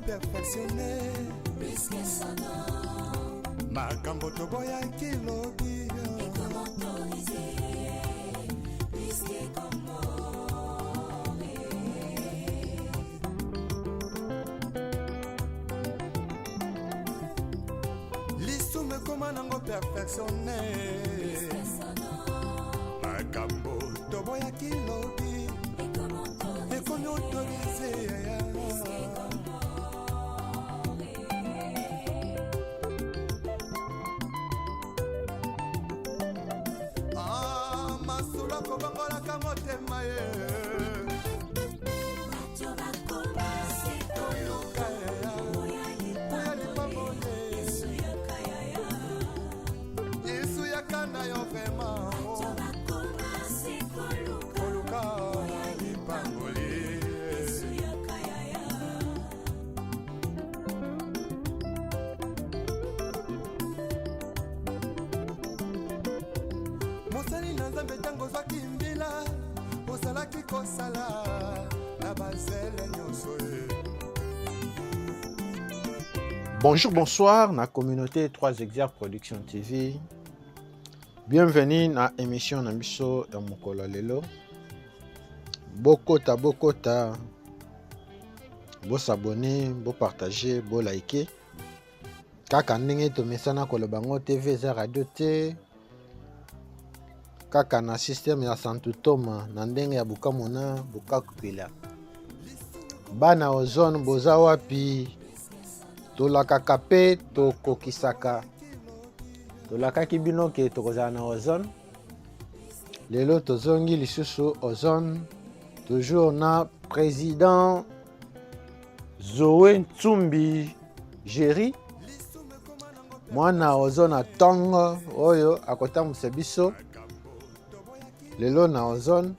Perfectionné, risque sonore. Makambo toboya kilobi. Et comment autoriser, risque comment. L'issume comment nango perfectionné. Risque sonore. Makambo toboya kilobi. Et comment autoriser. Bonjour, bonsoir, la communauté 3 Exergues Production TV. Bienvenue à l'émission Namiso dans mon Lelo. Bokota, bo s'abonner, bo partager, bo liker. Kaka ndenge to mesana Kolobango TV za radio te. Kaka na système ya Santutoma na ndenge ya Bukamona, Bukakupila. Bana ozone boza wapi? Tolakaka pe tokokisaka. Tolakaki bino ke tokozala na ozone. Lelo tozongi lisusu ozone. Toujours na président Zoé Ntsumbi Jerry. Mwana ozone atongo oyo akotambusa biso. Lelo na ozone.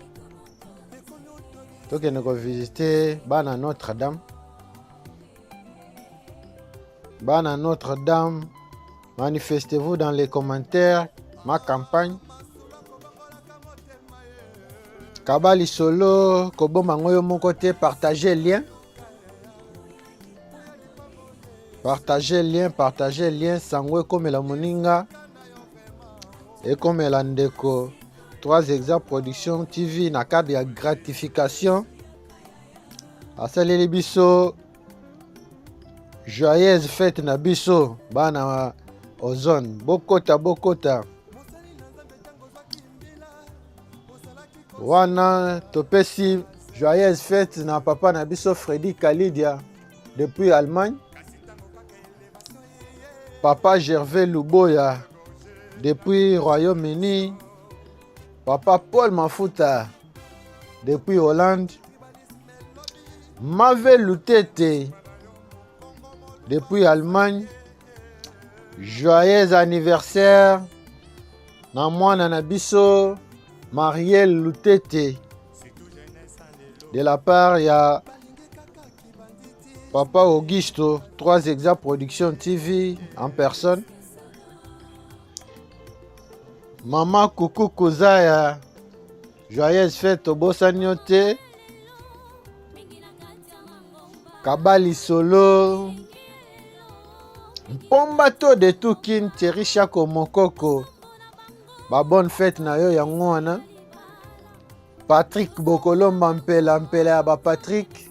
Tokende ko visiter bana Notre-Dame. Bana Notre-Dame, manifestez-vous dans les commentaires, ma campagne. Kabali solo, Koboma ngoyo mon côté, partagez le lien. Partagez le lien, sangwe comme la moninga et comme la ndeko. 3 Exergues Production TV na cadre ya gratification. Asaleli biso. Joyeuse fête na biso bana ozone bokota wana topesi joyeuse fête na papa na biso Freddy Kalidia depuis Allemagne, papa Gervais Luboya depuis Royaume-Uni, papa Paul Mafuta depuis Hollande, Mave Lutete depuis Allemagne. Joyeux anniversaire na mwana na biso Marielle Lutete de la part ya papa Augusto 3 Exergues Production TV en personne. Maman Coucou Kozaya, joyeuse fête au Bossaniote. Kabali Solo, Mpombato de Tukin, Thierry Chako Mokoko. Ba bonne fête na yo yango wana. Patrick Bokolomba Mpela ba Patrick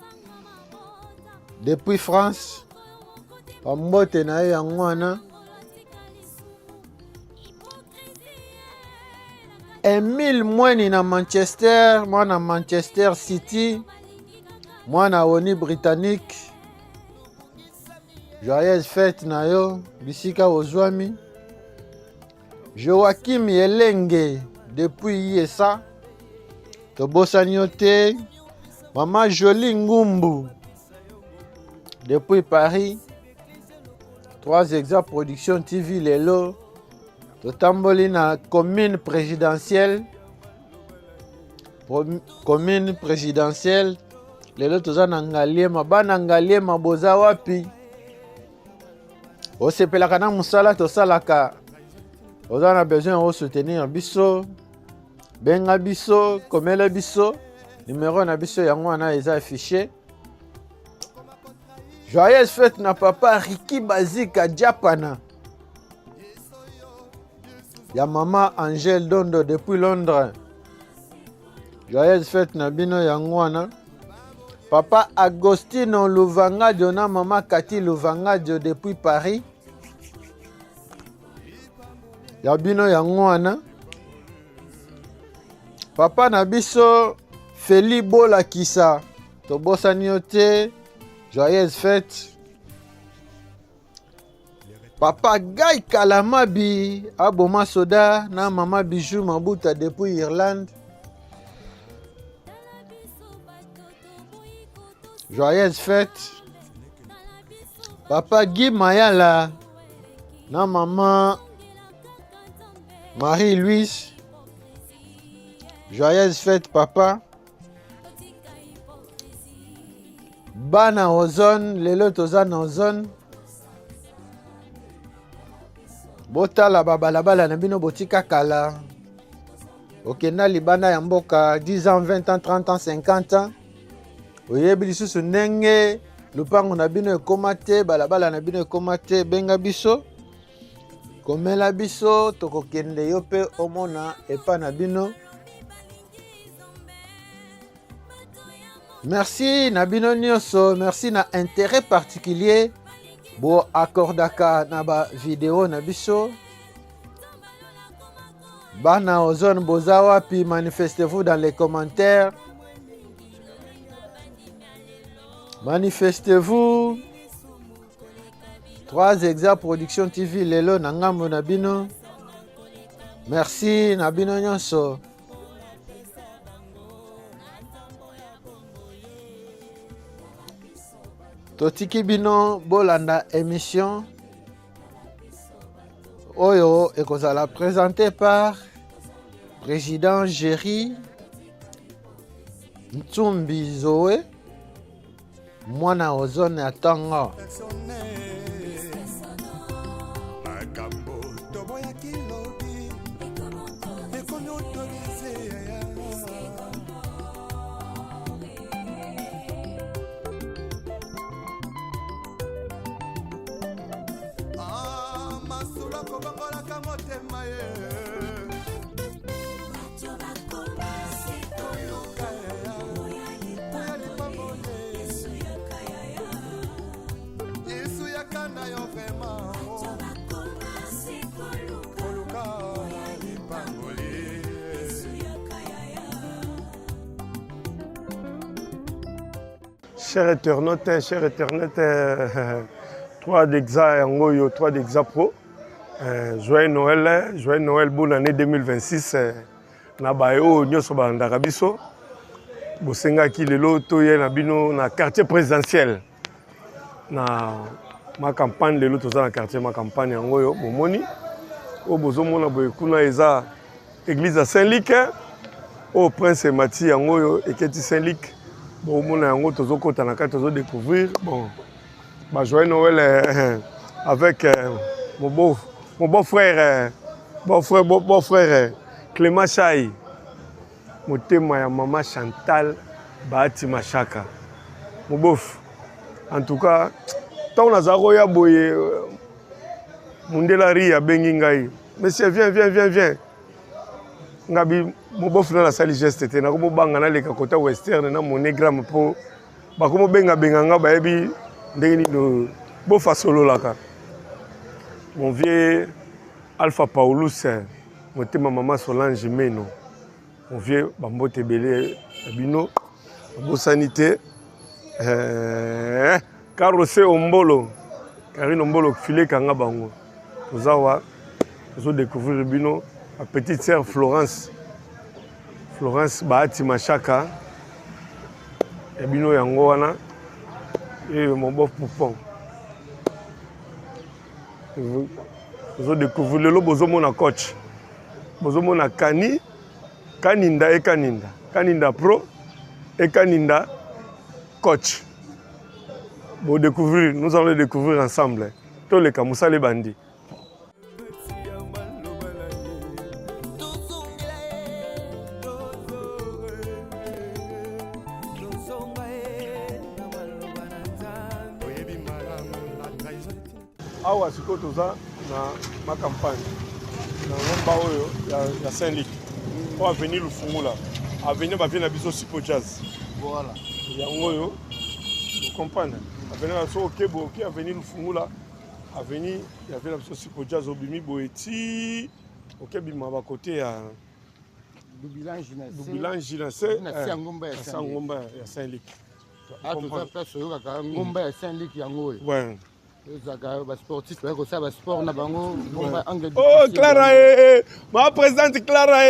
depuis France. Pambote na yo yango wana. Emile Mweni na Manchester, moi na Manchester City. Mwana Oni Britannique. Joyeuse fête na yo bisika ozwami. Joachim Yelenge depuis Yesa. Tobosani yo te. Maman Jolie Ngumbu depuis Paris. 3 Exergues Production TV lelo. totamboli na commune présidentielle. Commune présidentielle. Lelo toza na Ngaliema. Bana Ngaliema boza wapi? Osepelaka na musala tosalaka. Oza na besoin de soutenir biso. Benga biso, komela biso. Numéro na biso yango wana eza affiché. Joyeuse fête na papa Ricky Bazika Japana. Ya mama Angèle Dondo depuis Londres. Joyeuse fête na bino yango wana. Papa Agostino Luvangadio na mama Kati Luvangadio depuis Paris. Ya bino yango wana. Papa na biso Feli Bola Kisa. Tobosani yo te. Joyeuse fête. Papa Guy Kalamabi Aboma Soda na mama Bijou Mabuta depuis Irlande. Joyeuse fête. Papa Guy Mayala na maman Marie-Louise. Joyeuse fête papa. Bana ozone, lelo toza na ozone. Botala babalabala na bino botika kala. Okenda libanda ya mboka 10 ans, 20 ans, 30 ans, 50 ans. Oyebi lisusu ndenge lupango na bino ekoma te, balabala na bino ekoma te, benga biso. Komela biso tokokende yo pe omona epa na bino. Merci na bino nyonso, merci na intérêt particulier bo accordaka na ba vidéo na biso. Bana ozone boza wapi, manifestez-vous dans les commentaires. Manifestez-vous. 3 Exa Production TV lelo na ngambo na bino. Merci na bino nyonso. Totiki bino bolanda émission Oyo ekozala présenté par Président Jerry Ntsumbi Zoé mwana ozone atango. Chers internautes, 3 d'Exa Ngoyo, 3 d'Exa Pro. Joyeux Noël, bonne année 2026. Nabayo nyoso bandaka biso. Bosenga ki lelo toye na bino na quartier présidentiel. Na ma campagne lelo toza na quartier ma campagne Ngoyo bomoni. O bozomona boye kuna eza église à Saint-Luc. Au Prince Mati Ngoyo eketi Saint-Luc. Bon, mon ango tozo kota na kati tozo découvrir. Bon, bah joyeux Noël avec mon beau frère Clément Chai. Mon témoin ya maman Chantal Bahati Machaka. Mon bof. En tout cas, tant on a zaro ya boye Mundelari ya bengi ngai. Monsieur viens. Ngabi mo bof na sali geste te na ko banga na leka kota western na monogramme po ba ko benga nga ba yebi ndeni do bofa solo laka. Mon vieux Alpha Paulus motema maman Solange Meno. Mon vieux bambote belé bino bo sanité Carose Ombolo Karine Ombolo filé kanga bango. Tozawa zo découvrir bino ma petite sœur Florence Bahati Machaka et bino yango wana et mon beau poupon Vous découvrez le bozomona coach. Bozomona Kaninda et Kaninda. Kaninda Pro et Kaninda Coach. Vous découvrir, nous allons le découvrir ensemble. Tous les Kamoussa les bandits. Awa siko toza na ma campagne na ngomba oyo ya Saint-Luc po avenir Lufungula avenir ba vient na biso Sipo Jazz voilà yango oyo vous comprenez avenir na so okebo ki avenir Lufungula avenir ya vient na biso Sipo Jazz obimi boeti okebima ba côté ya Dubilan Ginase na ngomba ya Saint-Luc atoza place oyo kaka ngomba ya Saint-Luc yango oyo ouais. Sportif, sport, oh, Clara, ma présidente Clara,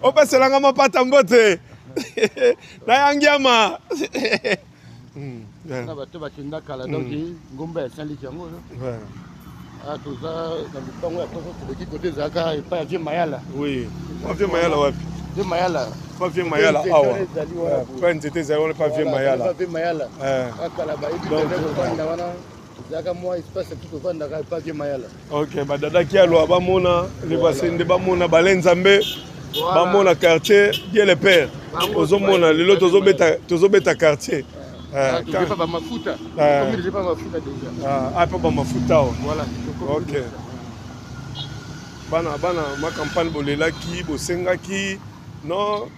on peut se lancer pas tambote. Nayangiama. Na bato bakinda kala donc ngomba ya Saint-Luc yango. Ouais. Ah toza na lupango ya koso tobeki côté zaka epa ya Vieux Mayala. Oui. Pas Vieux Mayala wapi? Vieux Mayala. Pas Vieux Mayala awa. Pas nzete zali pas Vieux Mayala. Pas Vieux Mayala. Akala ba ibi tena wana. Ok, badada qui a l'eau, bamona, les bassins de bamona, balenzambe, bamona quartier, Dieu le père. Ozomona, les autres tozobeta quartier. Ah, pas mafuta. Comme pas mafuta déjà. Ah, pas mafuta. Voilà. Ok. Bana ma campagne bolela ki, bosenga ki, non,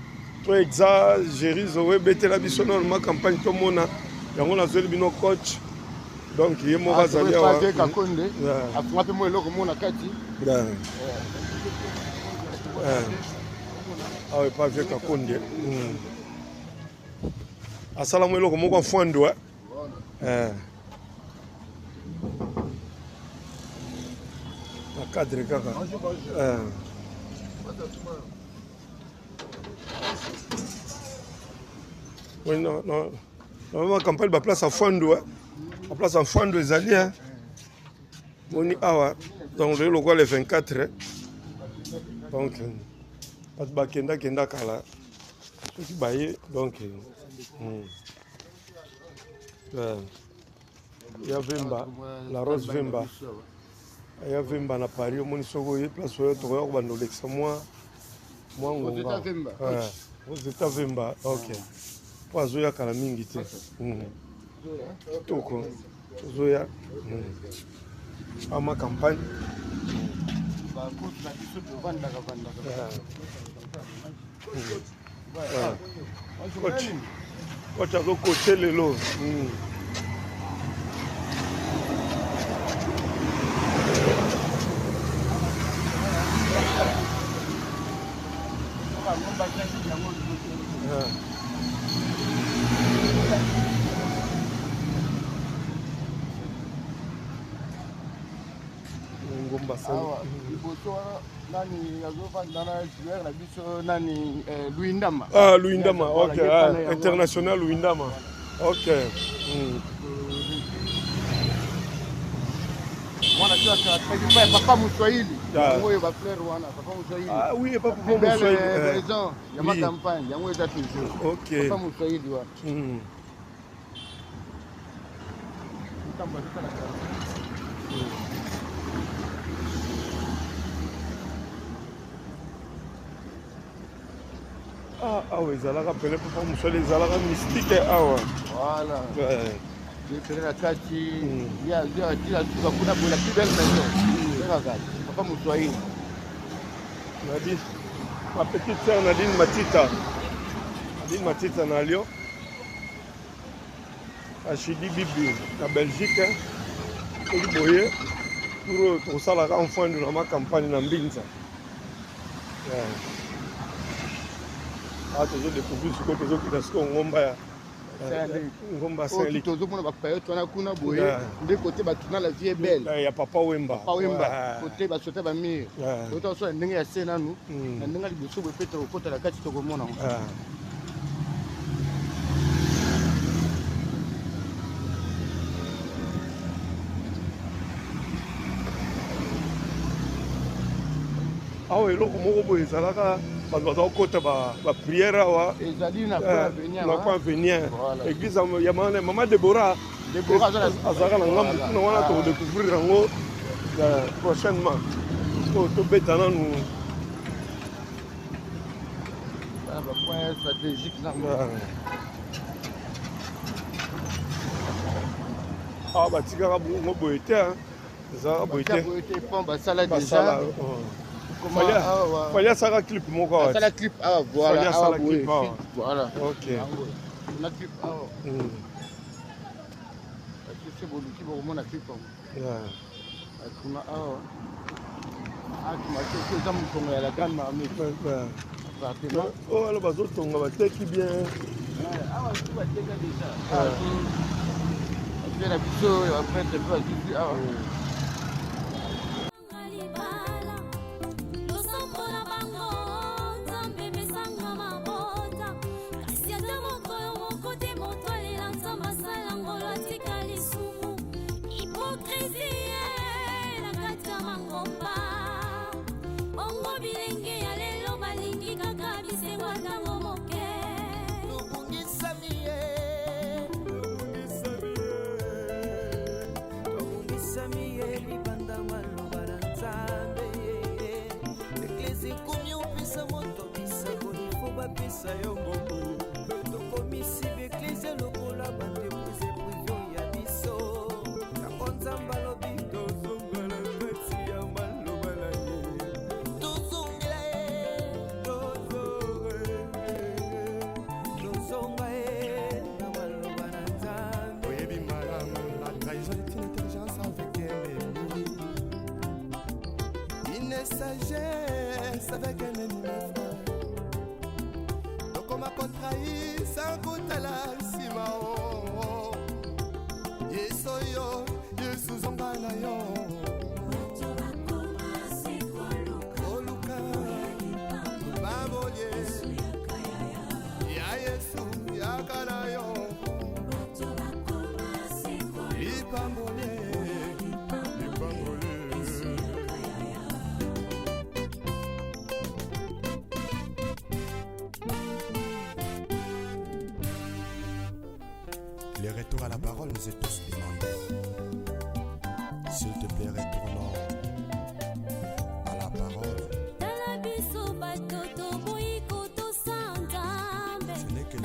to exagérer, zoé bete la bisono ma campagne to mona, yango na zeli bino coach. Donc il y a mon bazali à Kakonde afuma pe mo eloko mona kati ah oui pas vieux Kakonde asala mo eloko moko fwando na cadre kaka oui non ma campagne ba place à fwando en place en fond de Zali, on y a donc le logo le 24. Donc, pas de bakenda kenda kala. Ce qui baille donc. Il y a Vemba, la rose Vemba. Il y a Vemba na Paris, on y sogo y place où tu vois on l'exa moi on va. Aux États Vemba, ok. Pas zoya kala mingi te. Toko zoya ama campagne coach azo coacher lelo Louindama. Ah, Louindama, ok. International Louindama. Ok. Papa Moussouaïli. Ah oui, Papa Moussouaïli. Il y a ma campagne, il y a moi toujours. Ok. Papa Moussouaïli. Ah oui, ils allaient rappeler Papa Moussouaïli, ils allaient mystique. Ah ouais. Voilà. La kati, il y a la plus belle maison. Papa Moussouaïli. Ma petite sœur Nadine Matita. Nadine Matita na Lyon. À Chidi Bibi, la Belgique. Pour ça, la enfant de ma campagne dans Binza. Ah, toujours découvrir ce que tu as fait Ngomba Saint-Luc. Tu as fait tu as côté la vie est belle. Il y a Papa Wemba. Papa Wemba. Côté sauter ba mire. Tu as fait ndenge ya sena nous. Ndenge liboso bo pete okota la kati to komona. awa eloko moko boye ezalaka bato bazakokota bapriere awa ezali na coin avenir église ya mama Débora azalaka na ngambu kuna wana todécouvrir yango prochainement po tobeta nanu bapoint stratégique awa batikaka bongo boye te ezalaka boye te basala déjà fali asala clip moko awa asala clip awa voilà awa boye voilà ok na clip awa c'est boluki bokomona clip awa kuna awa atumaki eza mokongo ya la grande marmite appartement oyo alo bazotonga bateki bien awa tu bateka déjà apres na biso ya baprêtre mpe basusi awa sagesse avec un ennemi frère. Donc on m'a contrahi sans goûter la simao. Yesoyo, Yesu zongana yo. Oluka, baboye. Ya Yesu, ya kanayo. Ipambole. Le retour à la parole nous est tous demandé. S'il te plaît, retournons à la parole. Ce n'est que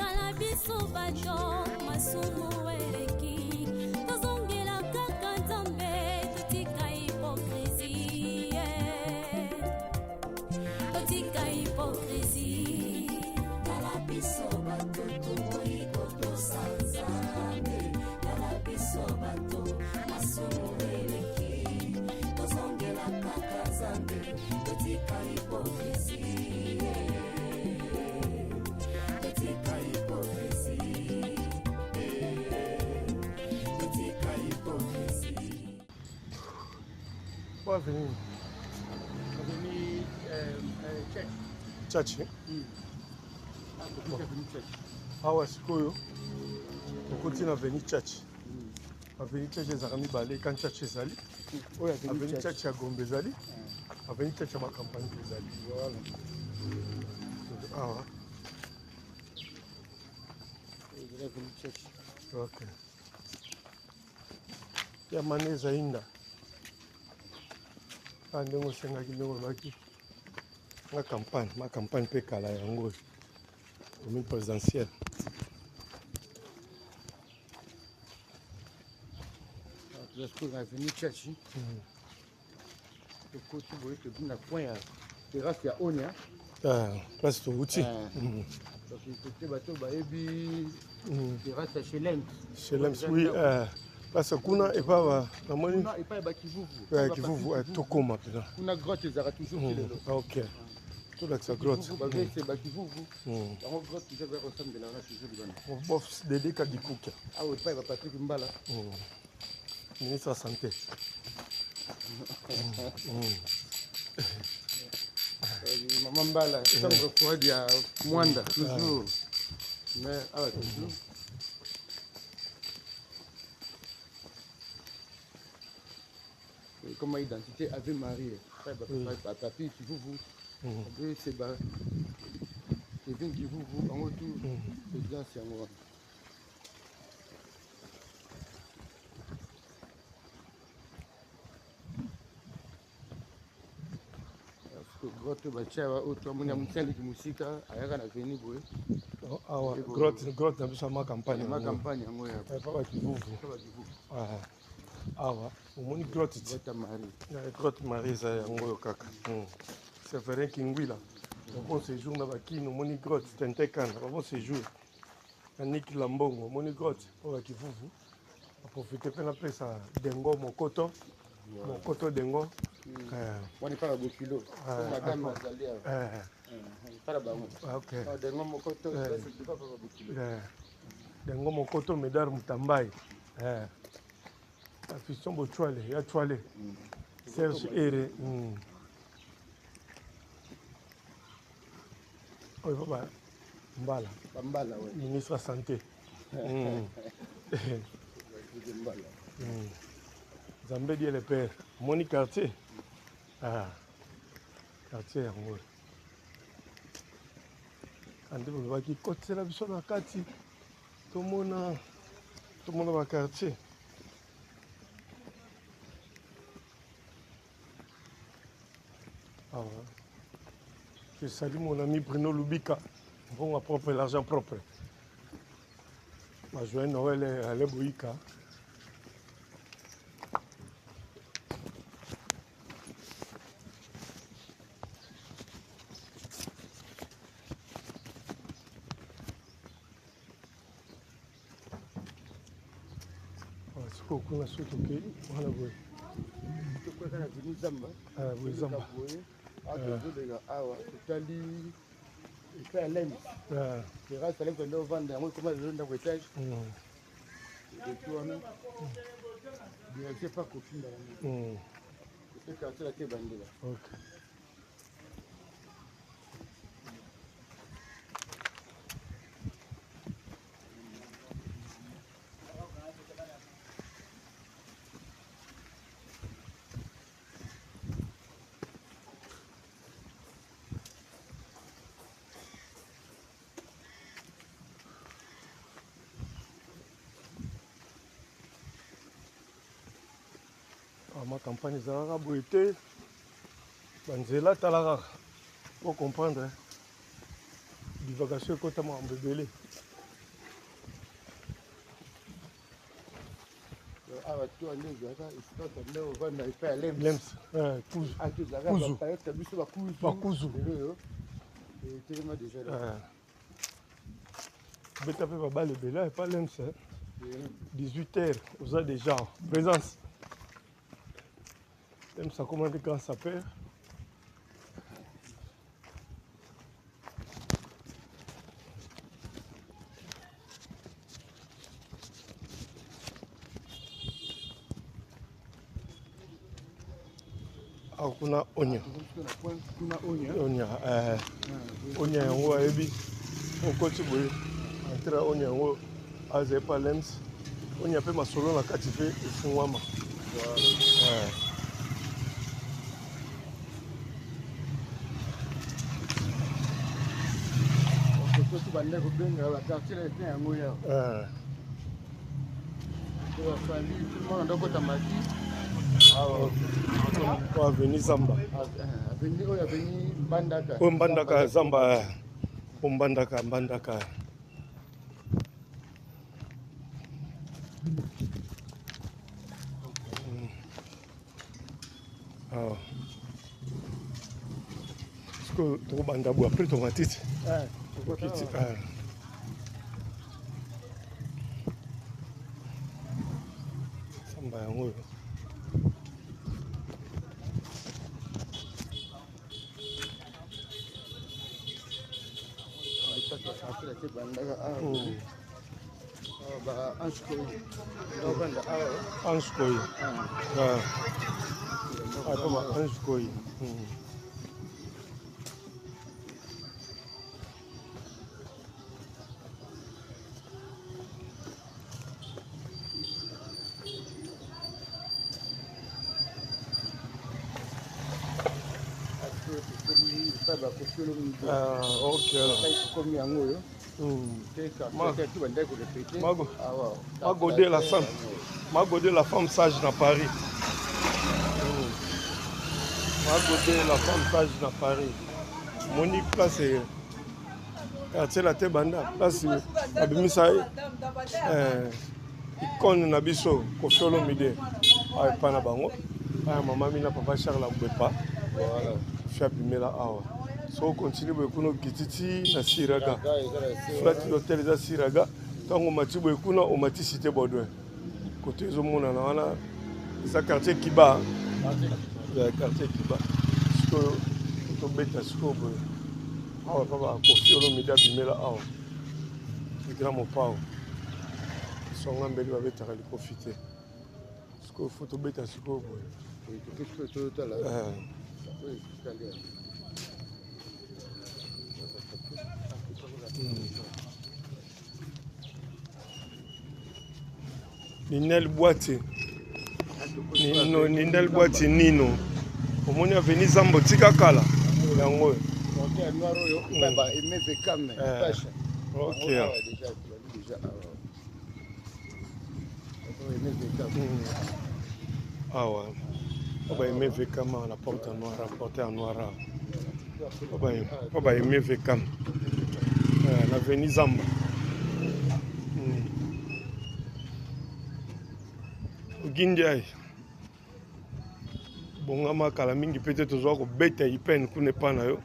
Pas venir. Chachi. Awa sikoyo okoti na veni chachi aveni chachi ezalaka mibale kan chachi ezali oyo aveni chachi ya Gombe ezali aveni chachi ya makampani mpe ezali awa ok ya mane ezainda a ndenge osengaki ndenge olobaki ma campagne mpe kala yango commune présidentielle. Lorsque on est venu chercher, le côté où il y a un point, terrasse, il y a Onia. Place de routier. Donc, il côté bateau, terrasse chez Lems. Chez Lems, oui. Parce que Kuna et pas la monnaie. Kuna et pas Bakivuvu. Bakivuvu, Tokoma. Kuna grotte, ils arrêtent toujours. Ok. Tout là, c'est grotte. C'est Bakivuvu. La grotte, ils avaient ressemblé là, c'est joli. On bosse des Kadikouka. Ah oui, pas Patrick Mbala. Ministre de la Santé. Maman Mbala, chambre froide, il y a Mwanda, toujours. Mais, ah ouais, toujours. comme identité Ave Marie. Papi, qui vous. C'est bas. C'est bien qui vous, en retour. C'est bien, c'est moi. Grotte bachawa auto muna mutali musika ayaka na veni boy awa grotte na biso ma campagne yango ya papa kivuvu awa omoni grotte grotte Marie za yango yo kaka c'est vrai kingwila bon séjour na bakino omoni grotte tentekana bon séjour aniki lambongo omoni grotte papa kivuvu aprofite pe na pesa dengo mokoto dengo wani para bokilo madame azali para bango dengo mokoto c'est pas para bokilo dengo mokoto medar mutambai afisson bochwale ya chwale Serge Ere oyo papa Mbala ministre de santé Zambé dit le père moni quartier quartier yango ande bolobaki kotisela biso na kati tomona baquartier je salue mon ami Bruno Lubika bon propre l'argent propre ma joie Noël à l'Eboïka. Kuna soto ke wala boy to kwa kana vini zamba zamba de awa totali eka lens grâce à l'école de vendre moi comment je dans étage et tout on bien c'est pas copine c'est quand c'est la que bandela OK ma campagne ezalaka boye te banzela tala kaka po comprendre divagation ekota makambo ebele awa to andezaka isitoka leo vanda ipa lems bakuzu telema déjà là beta mpe babale ebele epa lems 18h oza déjà présence lems akomandi grand sapeur kuna onya yango ayebi okoti boye entre onya yango aza epa lems onya mpe masolo na kati mpe efungwama bande kobenga bakartier na epe yango ya bafamille tout le monde andokota mati aveni zamba aveni oyo aveni mbandaka oyo mbandaka zamba o mbandaka parceque tokobanda bo apres tomatiti okiti samba yango oyo anskoy anskoy pas Kofi Olomide. Ok. Comme yango. Magodé la femme sage dans Paris. Magodé la femme sage dans Paris. Monique place quartier la Tebanda place abimisa icône na biso Kofi Olomide ay pana bango ay mama mina papa Charles Abepa voilà fi abimela awa so continue bokuno kititi na Siraga flat d'hôtel za Siraga tango mati bokuno o mati cité Baudouin côté zo mona na wana za quartier Kiba quartier Kiba so to beta sko bo awa papa Kofi Olomide abimela awa grand mopao songa mbeli babetaka likofite siko foto beta siko boye Ninel Boite Ninel Boite Nino omoni aveni Zambo tika kala yango ok ah ouais on va aimer Vekam la porte en noir rapporté en noir on va aimer Vekam l'avenue Zamba Gindiaï bongama kala mingi peut-être tozwa kobeta ipene kuna epa na yo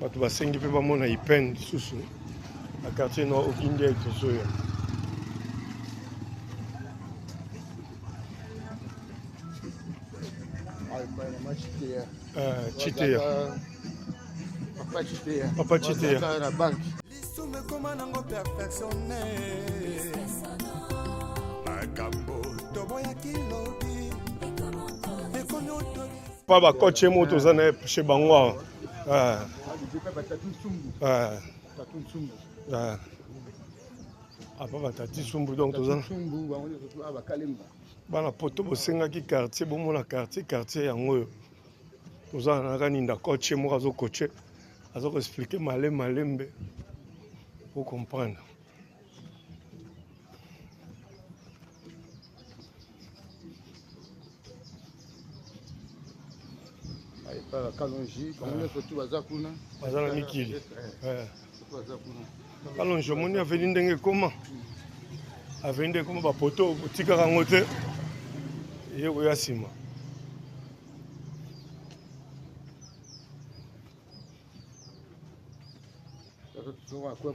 bato basengi mpe bamona ipene lisusu na quartier nord Gindiaï tozoya Chitea Papa Chitea Lisume koma nango perfectionné makambo toboya kilobi pa ba coach mo toza na chez bango apa batati sumbu donc toza bana poto bosengaki quartier bomona quartier yango oyo toza na kaninda coach moko azocoache azokoexplike malembe po comprendre baza na mikili kalonji omoni aveni ndenge ekoma aveni ndenge ekoma bapoto otikaka yango te ye koya nsima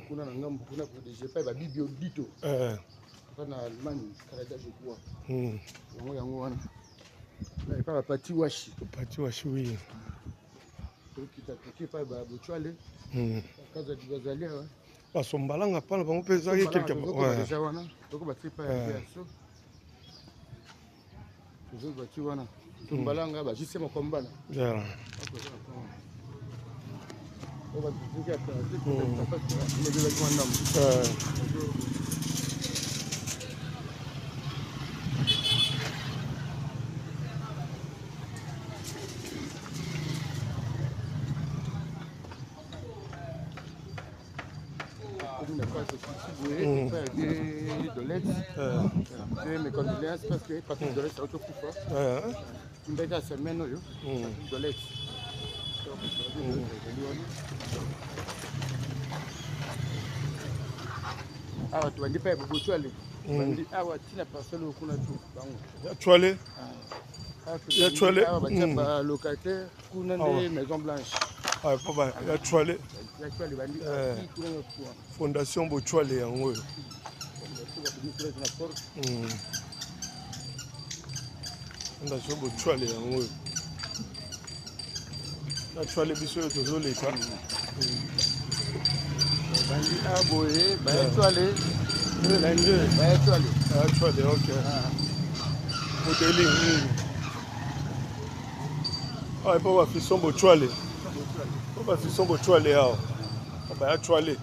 kuna na ngambo kuna DGP ba bibi audito na Allemagne Canada je crois yango wana na pas parti washi oui qui pas ba bochwale kaza dibazali basombalanga pana bango peza quelque part déjà wana toko ba tripa ya so tuzo ba ti wana sombalanga ba jise makombana on va dire mes condoléances parce que Patrick Dolette est autocoupé. Une belle semaine, Dolette. Ah, tu vas dire pas beaucoup de ah, tu n'as pas seulement qu'on a tout. Tu vas aller? Tu vas aller? Locataire, qu'on a des maisons blanches. Ah, papa, tu vas aller? Fondation Bochwale yango. Fondation Bochwale yango. Bochwale biso yo tozoleka. Bandi aboye, ba étoilé. Ba étoilé. Ah, étoilé, OK. Modeli. Ah, papa fison Bochwale. Papa fison Bochwale yao. Papa ya Chwale.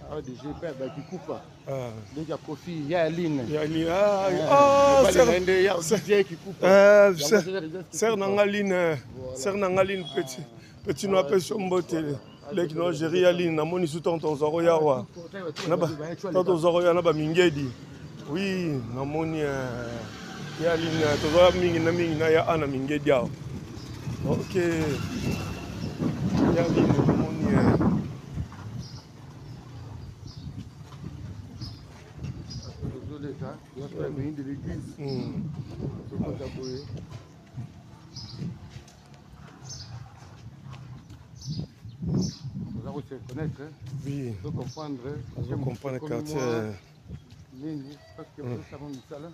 Ah, déjà, ben, qui coupe. Donc, il y a Kofi, il y a Aline. Il y a Aline. Serre Nangaline. Serre Nangaline, petit nous appelle sur Mbote. Les qui n'ont géré Aline, n'a moni sous tonton Zoroyawa. Tonton Zoroya n'a pas Mingedi. Oui, n'a moni Aline. Tozoya Mingi na Mingi na ya Ana Mingedi. Ok. Aline, n'a moni. De l'église. Vous allez se connaître, oui. vous comprendre le quartier. Parce que vous savez, ça là,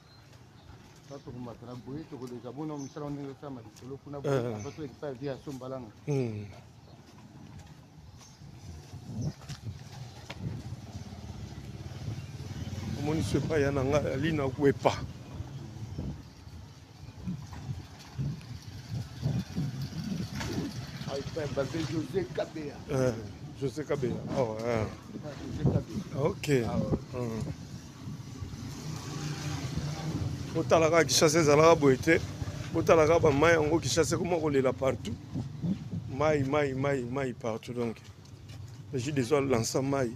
ça pour vous mettre la bouée, pour les abonnés, nous allons nous faire mal. Pour le coup, nous allons faire via son ballon. Comment ne sait pas, il y a un ligne à Ouépa. José Kabea. José Kabea. Oh, ok. Otalaka qui chasse Zalaka Boete. Otalaka ba mai en qui chasse comment on est là partout. Maï partout donc. J'ai déjà lancé maï.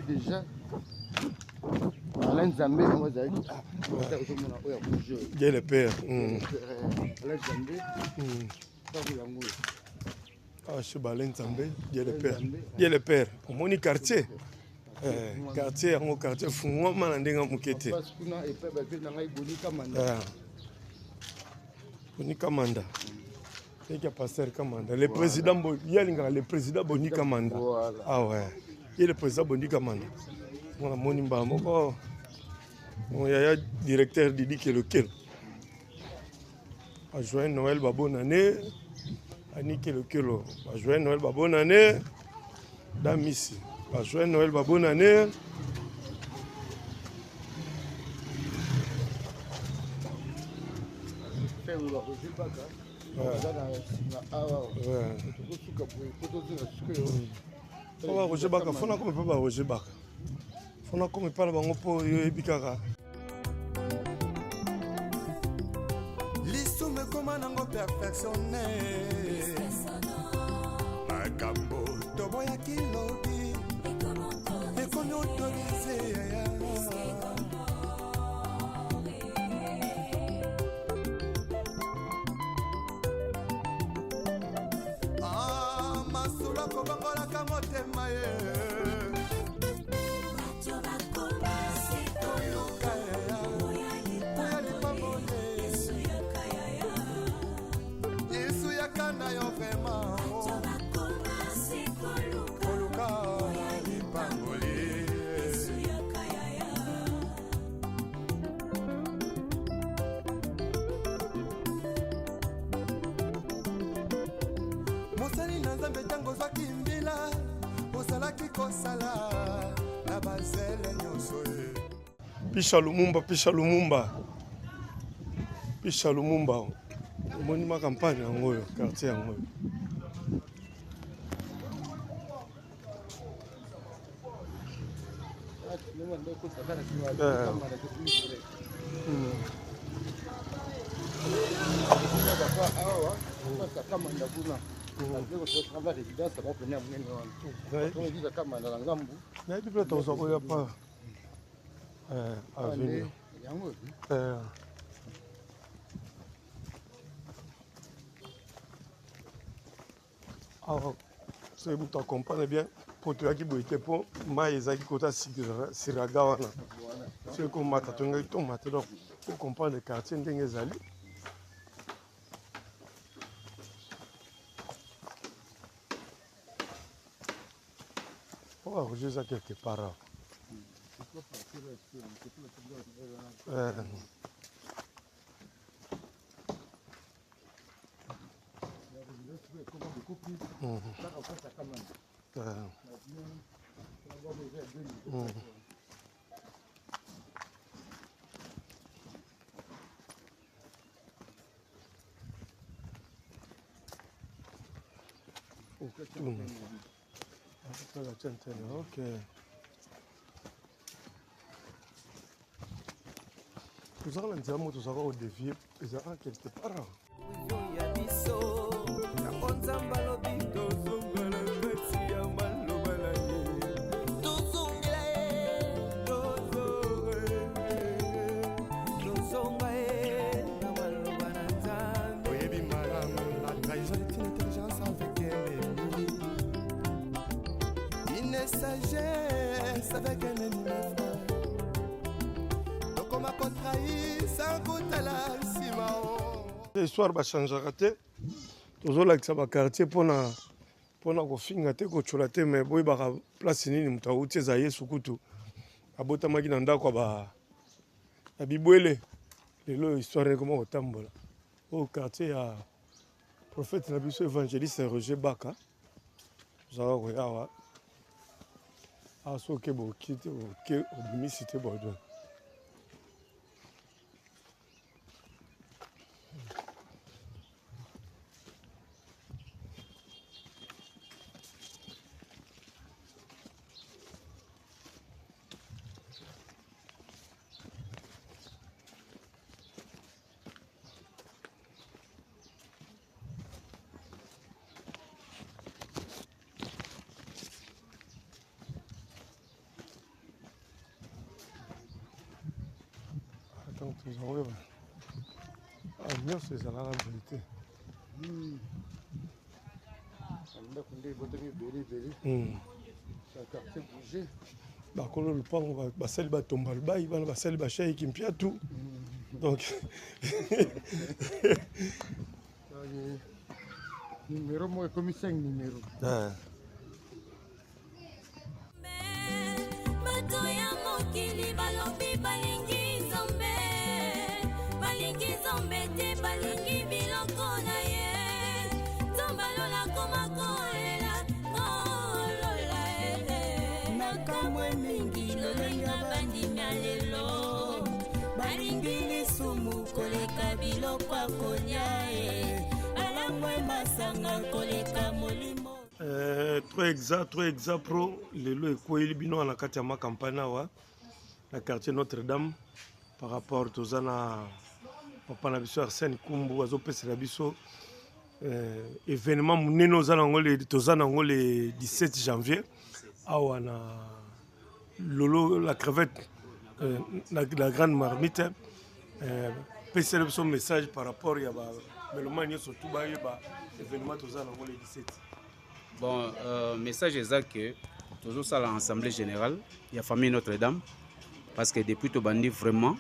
Déjà, Alain Zambé, moi j'ai dit, il y a le père. Alain Zambé, ah, je suis Alain Zambé, il y a le père. Il y a le père. Au mon quartier. Quartier, en quartier, Fungwa, Manandinga Mukete. Boni Kamanda. Il y a pasteur Kamanda. Le président, il y a le président Boni Kamanda. Ah ouais. Il y a le président Boni Kamanda. On a mon imba. Il y a directeur Didi Kelokelo. A joint Noël bonne année. Ani Kelokelo. A joint Noël bonne année. Damissi. A joint Noël bonne année. Roger Baka, fona comme pas Roger Baka. Fona comme pas bango po yo ebikaka. Lisu me komanango perfectionné. Makambo toboya kilobi. Et qu'on autorise. Pisha Lumumba. Moni ma campagne yango yo, quartier yango yo. avenue. Alors, c'est vous comprenez bien. Pour toi qui boite pour moi ezaki kota siraga wana. C'est comme matatonga tomate donc pour comprendre le quartier ndenge ezali. On va rejoindre ça quelque part. Ok. Nous allons dire que nous avons dévié quelque part. Sagesse avec un ennemi donc on m'a contrahi sans goût à la simao. L'histoire va changer raté. Toujours là que ça va quartier pour na kofinga te ko chulate mais boy ba place nini mutauti za Yesu kutu. Abota maki na ndako ba abibwele. Lelo histoire comment otambola. Au quartier à prophète na biso évangéliste Roger Baka. Zawa ko yawa. Ah, so que bon, qui était au Bimicité Bordeaux. nyonso ezala na vérité. bakolo lupango basali batomba lubai bana basali bashayiki mpia tu donc numéro moi comme 5 numéros. Trop exact pro lelo ekoyeli bino na kati ya makampani awa na quartier Notre-Dame par rapport tozana papa na biso Arsène Kumbu azopesela biso événement munene tozana ngo le 17 janvier awa na lolo la crevette la grande marmite pesela biso message par rapport ya ba melomani surtout ba événement tozana ngo le 17. Bon, message exact que toujours ça l'Assemblée générale, il y a famille Notre-Dame, parce que depuis tout bandi vraiment,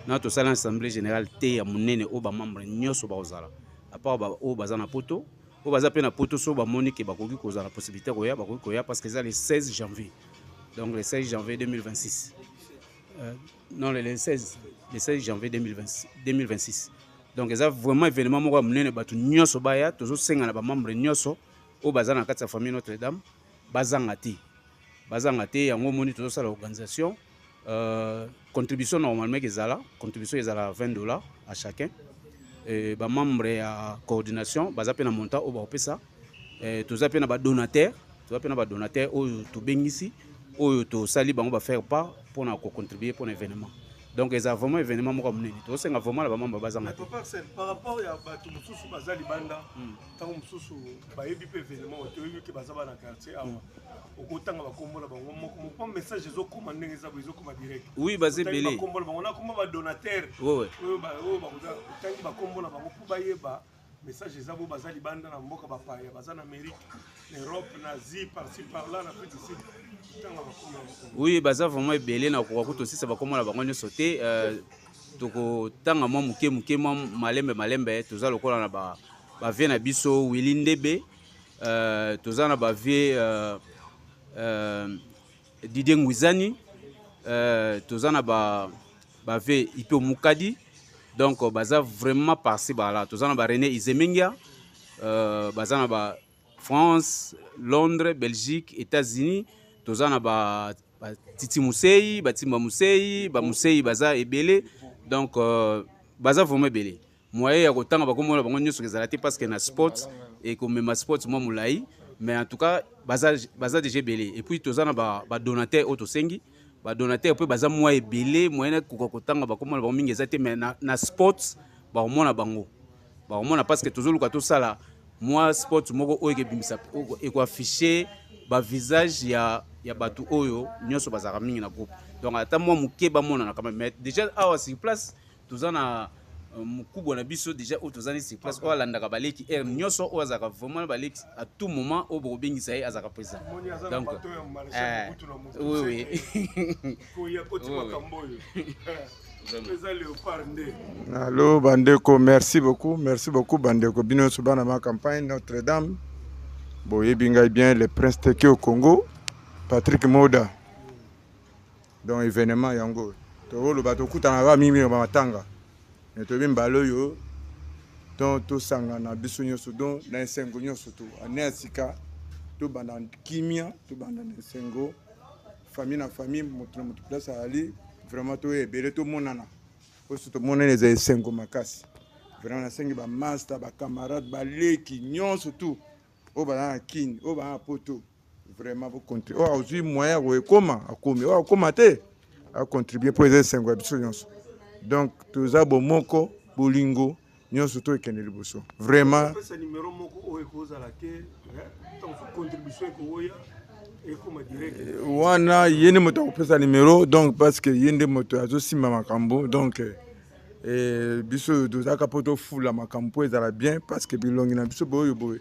notre salle l'Assemblée générale, il y a mon au bas membre nyos au bas à part au bas na poto, au bas na poto so bas monique bakoki koza la possibilité koya bakoki koya parce que c'est le 16 janvier, donc le 16 janvier 2026, non le 16 janvier 2026, donc c'est vraiment événement moi mon batu nyos au bas toujours 5 na bas membre nyos au bazar na kati ya famille Notre-Dame bazanga te yango moni to ça l'organisation contribution normalement contribution ezala $20 à chacun et ba membre ya coordination baza pe na montant au ba opesa to za pe na ba donateur oyo to bengisi oyo to sali bango ba faire part pour na contribuer pour l'événement Donc ils ont vraiment événement moko munene. To senga vraiment la bamamba bazanga. Par rapport à bato mususu bazali banda, tango mususu bayebi pe événement otoyebi ke bazaba na quartier awa. Okotanga bakombola bango moko message ezokoma ndenge eza ezokoma direct. Oui, bazé belé. Bakombola bango na komba ba donateur. Ouais. Tangi bakombola bango pour bayeba message ezabo bazali banda na mboka bapaya bazana Amérique, Europe, Asie par-ci par-là na petit ici. Oui, baza vraiment belé na kokuta aussi ça va comme la bango ne sauter toko tanga mo muke mo malembe toza lokola na ba vie na biso Willindebe toza na ba vie Didier Ngwizani toza na ba vie Ipo Mukadi. Donc baza vraiment passé par là toza na ba René Izemengia baza na ba France, Londres, Belgique, États-Unis. Tozana ba Titi Musei, Batimba Musei, ba Musei baza ebele. Donc baza vraiment ebele. Moyen ya kotanga bakomona bango nyonso ezalati parce que na sport et comme ma sport moi moulai, mais en tout cas baza déjà ebele. Et puis tozana ba donateur auto sengi, ba donateur peu baza moi ebele, moyen ko kotanga bakomona bango mingi ezate mais na sport ba omona bango. Ba omona parce que tozoluka to sala moi sport moko oyo ebimisa e ko afficher ba visage ya batu oyo nyonso bazaka mingi na groupe. Donc ata moi muke ba mona na quand même mais déjà awa sur place tozana mukubwa na biso déjà o tozani sur place o alandaka baleki nyonso o azaka vraiment baleki à tout moment o bobengisa ye azaka présent. Donc oui Allô Bandeko, merci beaucoup Bandeko bino subana ma campagne Notre-Dame. Boye binga bien le prince Teke au Congo, Patrick Moda. Donc événement yango. To lo bato kutana ba mimi ba matanga. Ne to bimba loyo. Donc to sanga na biso nyoso don na sengo nyoso to anesika to banda kimia to banda sengo famille na famille moto place ali vraiment to ebele to monana. Posto to monene za sengo makasi. Vraiment na sengi ba master ba camarade ba leki nyoso tout. O ba kin o ba poto vraiment vous contribuer o aussi moyen o koma akomi o koma te a contribuer pour les 5 biso nyonso. Donc toza bomoko bolingo nyonso to ekende liboso vraiment ce numéro moko o ekoza la ke tant contribution ko oya et comme direct wana yene moto kopesa numéro donc parce que yende moto azo simba makambo donc biso toza kapoto fula makambo ezala bien parce que bilongi na biso boyo boyo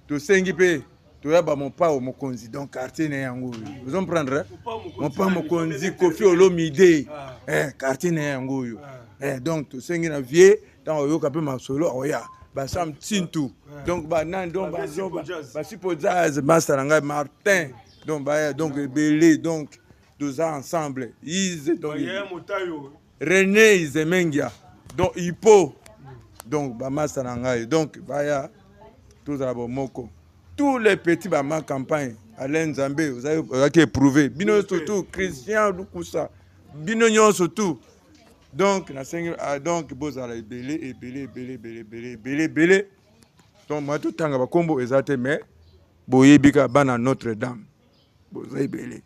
to sengi pe to yaba mon pa o mokonzi donc quartier na yango vous comprendre mon pa mokonzi Kofi Olomide quartier na yango yo donc to sengi na vie tant o yoka pe masolo oya ba sam tintu donc ba nan donc ba sipo jazz master nga Martin donc ba donc belé donc deux ensemble ils donc René Izemengia donc Ipo donc ba master nga donc ba ya tous à moko tous les petits bama campagne Alain Nzambe vous avez éprouvé bino surtout Christian Lukusa bino nyon surtout donc na donc bozala belé donc moi tout tanga ba kombo ezate mais boyebika bana Notre-Dame bozala belé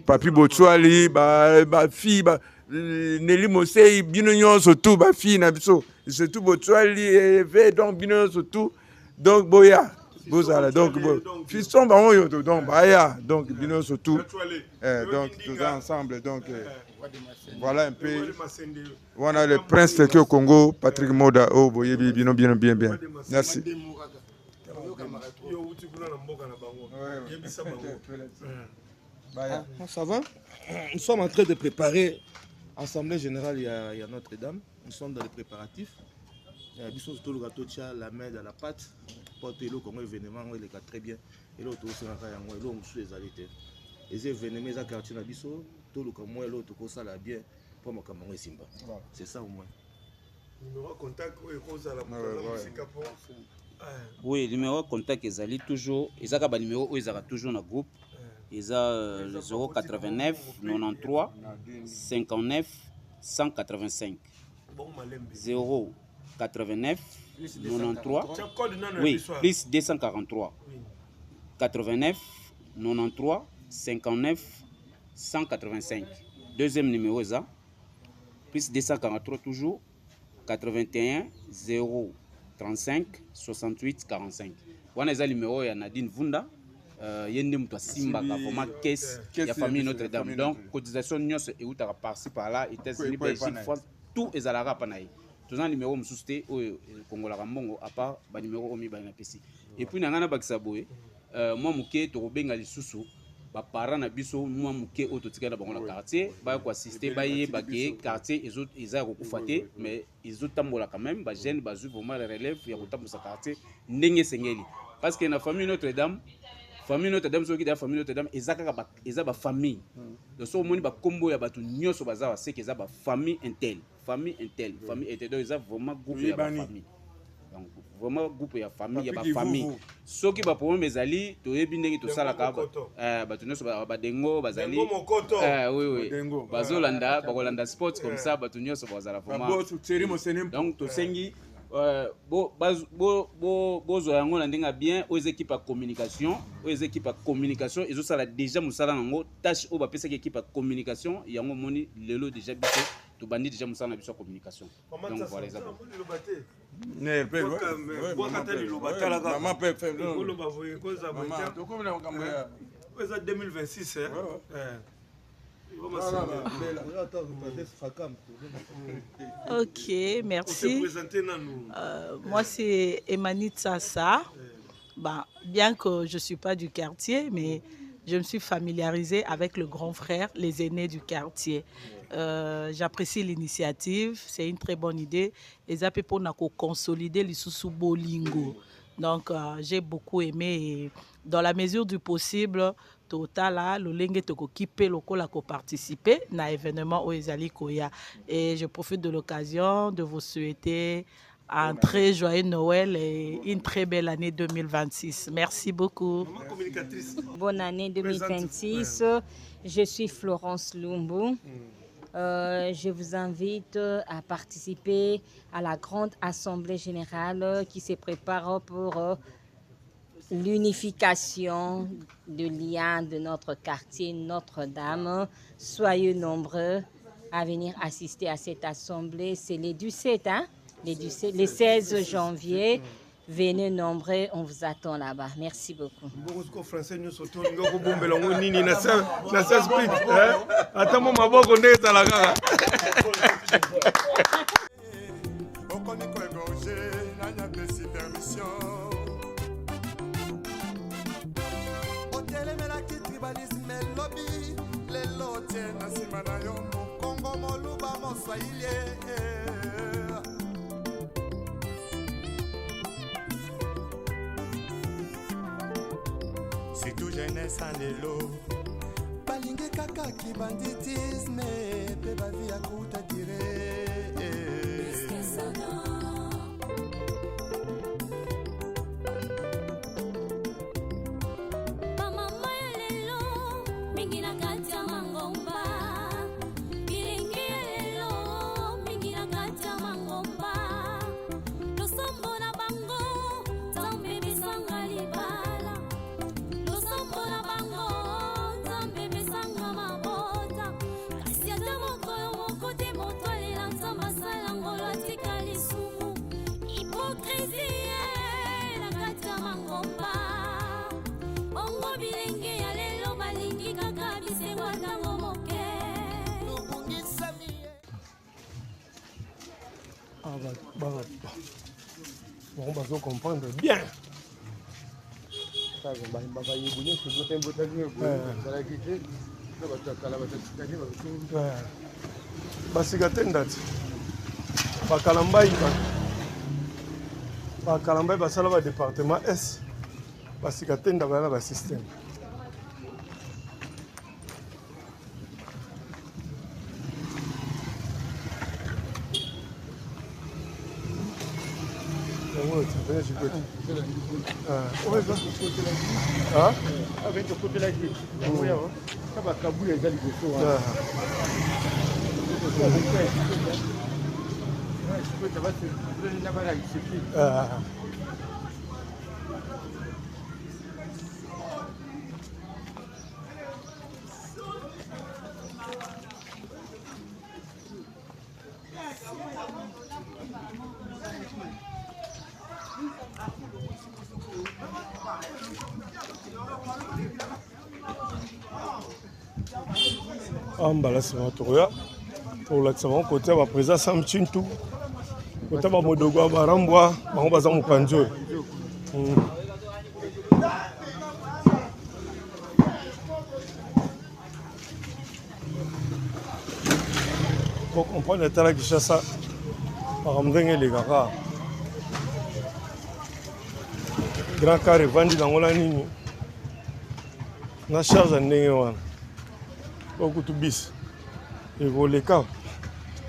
papi Botswali ba fille ba Nelly Mosei bino nyon surtout ba fille na biso surtout Botswali donc bino surtout donc boya bozala donc fiston ba yo donc baya donc bino surtout donc tous ensemble donc voilà un peu on a le prince Teke au Congo Patrick Moda oh boye bino bien merci ça va nous sommes en train de préparer Assemblée générale, il y a Notre-Dame. Nous sommes dans les préparatifs. Nous sommes tout le gâteau de la main dans la pâte. Porter le Congo événement, il est très bien. Et l'autre aussi, l'autre aussi, les alités. Les événements, les quartiers, tout le Congo, l'autre aussi, ça bien. Pour moi, comme on Simba. C'est ça au moins. Numéro de contact, oui, le numéro de contact, ils allaient toujours. Ils ont numéro où ils ont toujours dans le groupe. Ils ont 089 93 59 185 089 93 oui plus 243 89 93 59 185 deuxième numéro ça plus 243 toujours 81 035 68 45. Wana eza numéro ya Nadine Vunda. Yende mutu asimbaka vraiment caisse ya famille Notre-Dame. Donc cotisation nyonso eutaka par-ci par-là, États-Unis, Belgique, France, tout ezalaka pa na ye. Tous un numéro mususte oyo kongolaka mbongo à part ba numéro omi ba na pesi. Et puis nangana bakisa boye moi muke to benga lisusu ba parents na biso moi muke oto tikala bango na quartier ba ko assister ba ye ba ke quartier ezo eza ko kufate mais ezo tambola quand même ba jeune ba zu vraiment le relève ya ko tambosa quartier ndenge sengeli parce que na famille Notre-Dame soki da famille Notre-Dame eza ba famille donc so moni ba kombo ya batu nyoso baza c'est que eza ba famille intel famille donc eza vraiment groupe ya ba famille donc vraiment groupe ya famille ya ba famille soki ba problème ezali to yebi ndenge to sala ka batu nyoso ba dengo bazali oui bazolanda bakolanda sport comme ça batu nyoso bazala vraiment donc to sengi bozo yango na ndenga bien aux équipes à communication ils ont ça déjà musala nango tâche o ba pesa équipe à communication yango moni lelo déjà biso to bandi déjà musala na biso communication donc voilà ça ne pe maman pe lo ba voye ko za maman to comme na ngamba ya 2026 Ok, merci. Moi, c'est Emani Tsassa. Bah, bien que je ne suis pas du quartier, mais je me suis familiarisée avec le grand frère, les aînés du quartier. J'apprécie l'initiative, c'est une très bonne idée. Et ça peut pour consolider les sous-bolingo. Donc, j'ai beaucoup aimé. Et dans la mesure du possible, total le lenge toko kipe lokola ko participer na événement au Ezali Koya. Et je profite de l'occasion de vous souhaiter un très joyeux Noël et une très belle année 2026. Merci beaucoup. Bonne année 2026. Je suis Florence Lumbu. Je vous invite à participer à la grande assemblée générale qui se prépare pour l'unification de liens de notre quartier Notre-Dame. Soyez nombreux à venir assister à cette assemblée. C'est les 17, hein? Les 16 janvier. Venez nombreux, on vous attend là-bas. Merci beaucoup. C'est tout jeunesse en élo. Balingue kaka qui banditisme, pe ba vie à kouta dire. On va comprendre bien. Basikatendati bakalambai basala ba département S basikatenda bala ba système Ambala sima toya pour lakisa bango côté ba président Sam Chintu côté ba modogo ba rambwa bango baza mopanzo. Pour comprendre le talent qui chasse par ndenge les gars. Grand carré vandi dans la nini. Na charge ndenge wana. Okutu bis ekoleka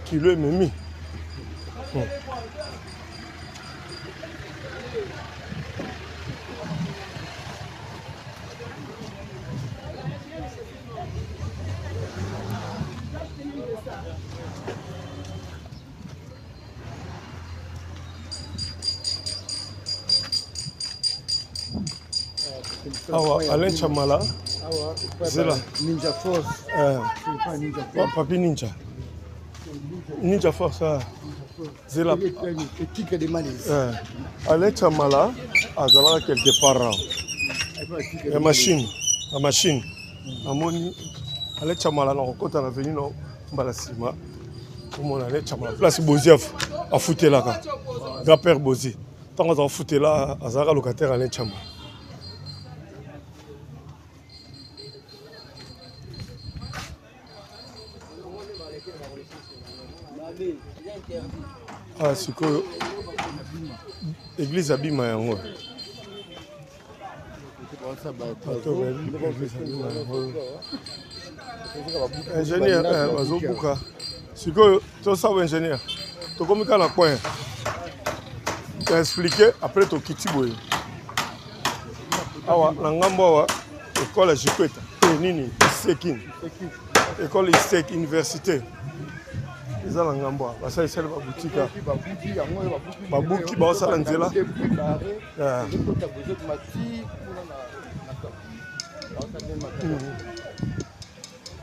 kilo ememi awa Alain Chamala Zela Ninja Force. Papi Ninja. Ninja Force. Zela. Éthique de Malaise. Alain Chamala azala quelque part. La machine. La machine. Amoni. Alain Chamala na kota na veni no mbalasima. Comment Alain Chamala place Bozief a fouté là. Grand-père Bozi. Tant qu'on a fouté là, azala locataire Alain Chamala. Ah, sikoyo église abima yango ingénieur bazobuka sikoyo tosaba ingénieur tokomika na point expliqué après tokiti boye awa na ngambo awa école ya Jikweta nini Isekini école Isek université eza na ngambo basaisala babutika babuki baosala nzela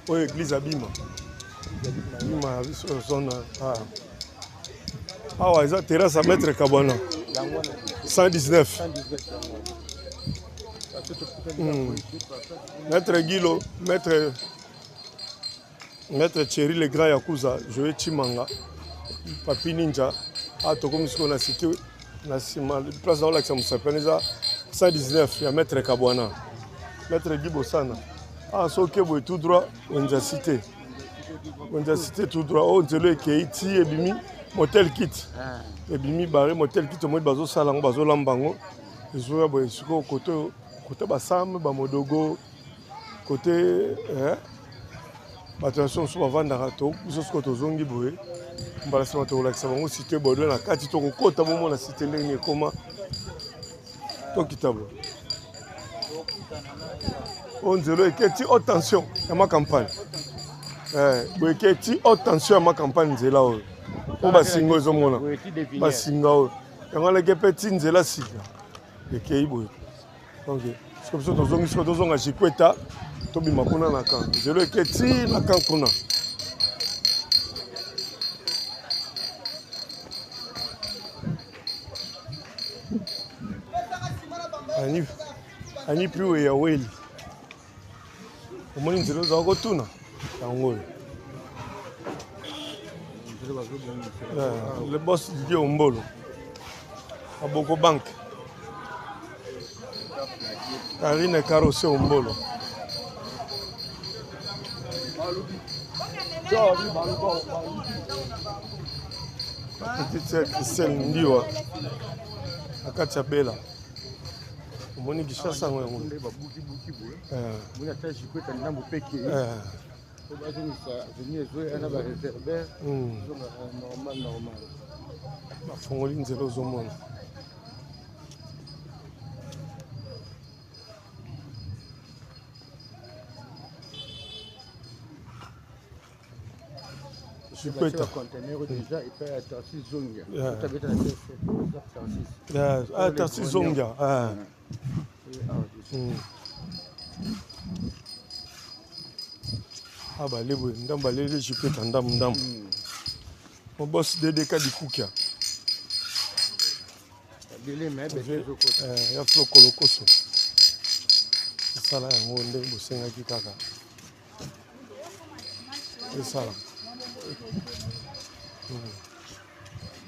oyo église abima biso zona awa eza terrasse à maître Kabwana 119 maître Guilo Maître Thierry le grand Yakuza, Joe Chimanga, Papi Ninja, a tokomi siko na cité na sima place dans l'accès Moussapeniza 119 ya Maître Kabwana. Maître Gibosana. Ah soke boy tout droit on cité. On cité tout droit on zelo Keiti ebimi motel kit. Ebimi baré motel kit mo bazo salango bazo lambango. Ezoya boy siko côté basam ba modogo côté attention sur avant d'arato jusqu'au tozongi boye mbalasima to lakisa bango cité bodo na kati to kokota bomo na cité ndenge koma to kitabo on zelo eketi haute tension ya ma campagne boye eketi haute tension ya ma campagne nzela oyo o basingo ezomona basinga oyo yango leke petit nzela sika ekei boye donc comme ça tozongi siko tozonga Jikweta tobima kuna na kan zelo eketi na kan kuna ani piwe ya weli omoni nzelo za kotuna yango le boss Didier Ombolo Aboko Bank Karine Karose Ombolo petite sœur Christelle Ndiwa akati ya Bela omoni Gishasa ngo yango bafongoli nzela ozomona Jikweta Tarsis Zonga baleboye ndambo alele Jikweta ndambu Mon boss DDK du Koukia. Il y a Flo Kolokoso. C'est ça là, on est au Sénat qui kaka. C'est ça là.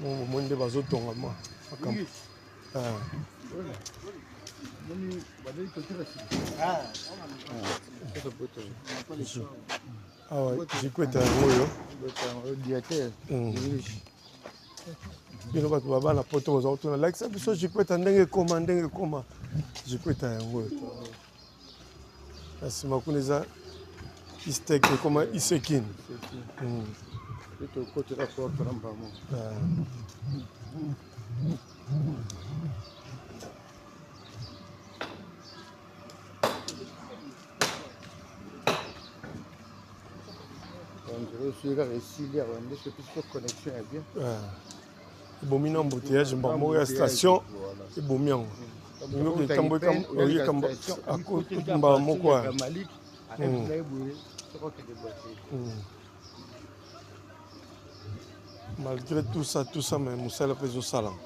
Mon monde est basé au Tongama. Ah ouais, j'ai quoi t'as bino bato babana poto oza kotuna lakisa biso jikweta ndenge ekoma jikweta yango na nsima kuna eza istek ekoma isekini ebomi na embouteillage mbango ya station ebomi yango mbala moko malgré tout ça mais mosala mpe ezosalama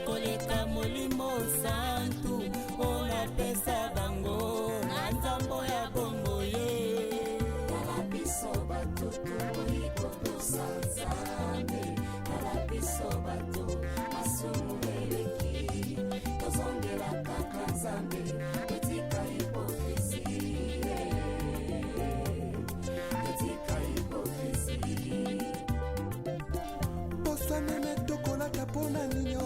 koleka molimo santu ona pesa bango na nzambo ya bongo ye kala biso bato toiko tosanzane kala biso bato masumu eleki tozongela kaka nzambe etika hipokrisi etika hipokrisi bosanene tokolaka mpona nino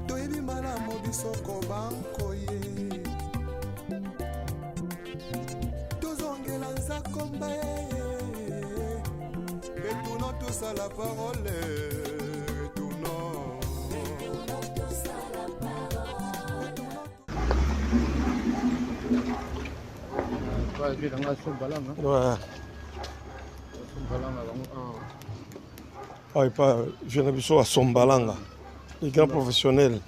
toyebi malamu bisoko bankoye tozongela nzakomba retournons tous à la parole Ouais, pas je n'ai pas Sombalanga, les grands professionnels.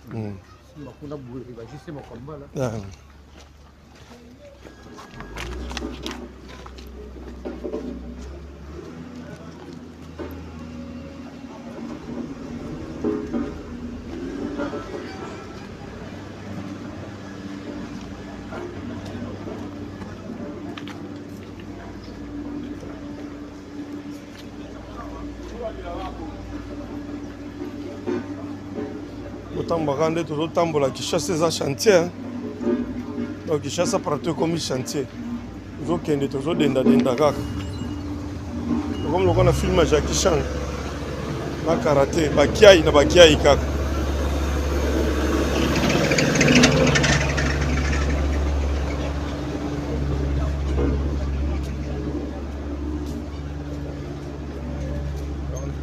Otambaka nde tozotambola Kinshasa eza chantier donc Kinshasa partout comme chantier tozokende tozodendadenda kaka comme lokola na film ya Jackie Chan na karate bakiai na bakiai kaka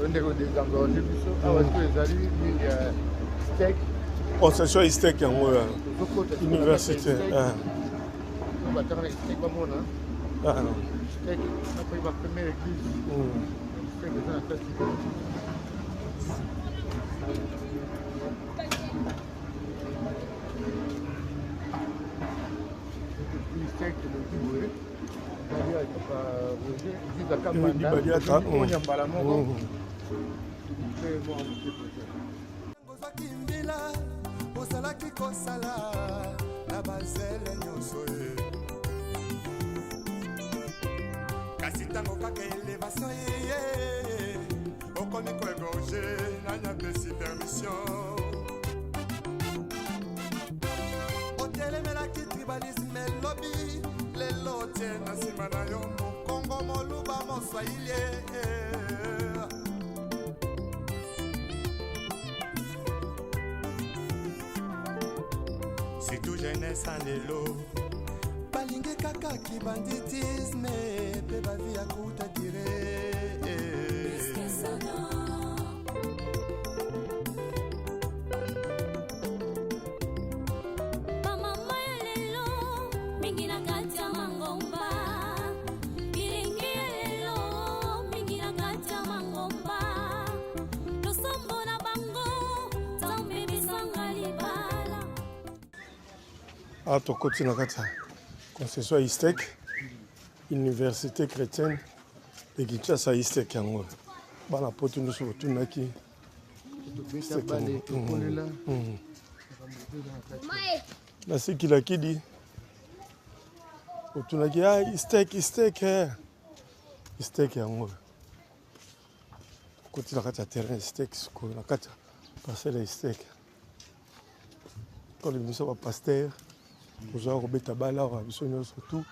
ndeko désengorgé biso awa to ezali steak concession istek yango ya université batanga steak bamona steak nakoyi ba première église steak eza na kati steak eloki boye ezizaka mandanyambala moko ozwaki mbila ozalaki kosala na bazele nyonso ye kasi ntango kaka elevation yeye okomi koegorge nanyapesi permission otelemelaki tribalisme elobi lelo tie na nsima na yo mokongo moluba moswahili surtout jeunesse en lelo balingi kaka kibanditisme mpe bavi ya kuta dire awa tokoti na kati ya concession ya istek université chrétienne de Kinshasa istek yango bana poto nyonso botunaki nasikilakidi otunaki istek yango tokoti na kati ya terrain istek sikoyo na kati ya parcelle ya istek tole biso bapaster kozwa kobeta bala awa biso nyonso tu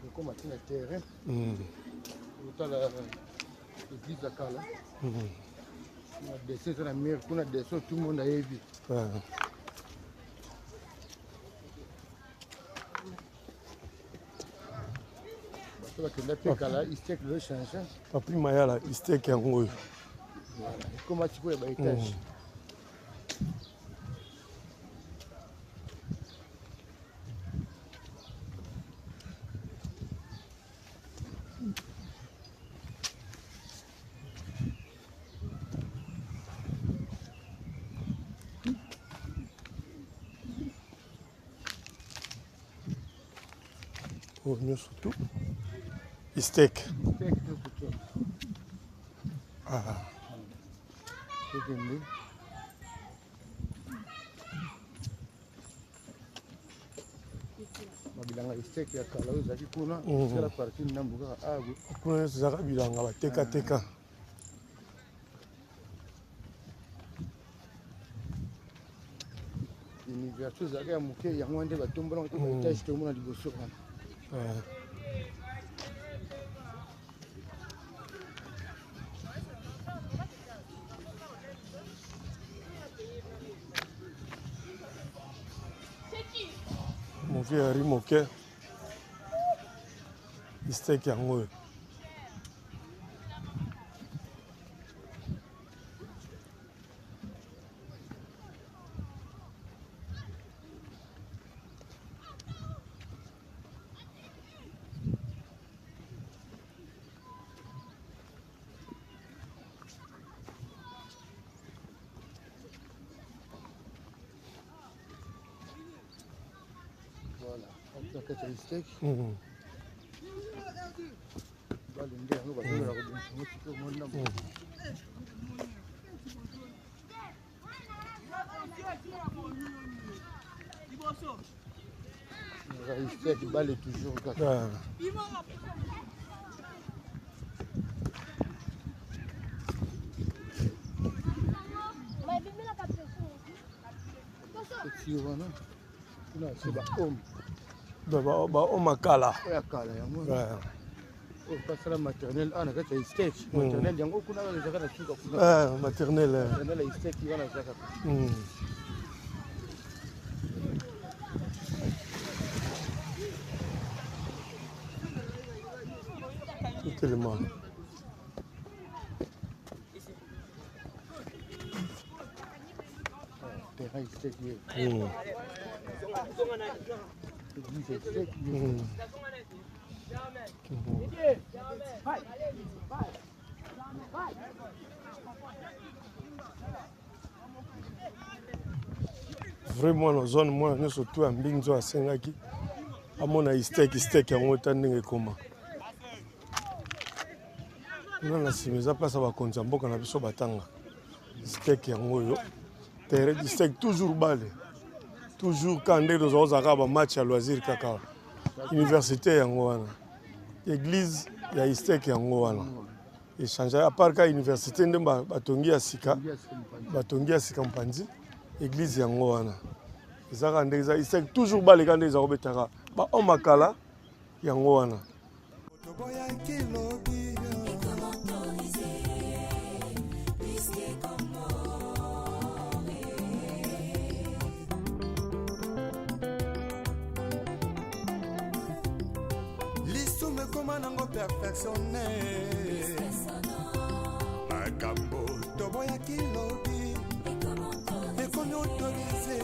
okoma tina terrain otala église ya kala na dessin eza na mire kuna dessin tout monde ayebi bato bakenda mpe kala istek lelo change papi mayala istek yango oyo ekoma sikoyo baetage nyonso tu istek ekende babilanga istek ya kala oyo ezalaki kuna esala parti ndambu kaka awe kuna nyonso ezaka bilanga batekateka université ezalaki ya moke yango nde batombolanga to baetage tomona liboso wana moke yari moke istek yango oyo kati ya steak balende yango bazongela kobimisa yango sikoyo mona steak bale toujours kaka wana kuna se baome baoma kala oya kala yango oyo basala maternel ana kati ya steak maternel yango kuna ezaka na suka kuna maternel ya steak wana ezaka totelema terrain steak ye. Église steak ye. Vraiment na zone moi nyonso tu ya mbinzo asengaki amona steak yango ta ndenge ekoma na na nsima eza place ya bakonzi ya mboka na biso batanga steak yango oyo terrain du steak toujours bale toujours quand nde tozalaka bamatch ya loisir kaka université yango wana église ya steak yango wana échange à part ka université nde batongi ya sika mpanzi église yango wana ezaka nde eza steak toujours baleka nde eza kobetaka baomakala yango wana lisume koma nango perfectionne makambo toboyaki lobi ekomi autorise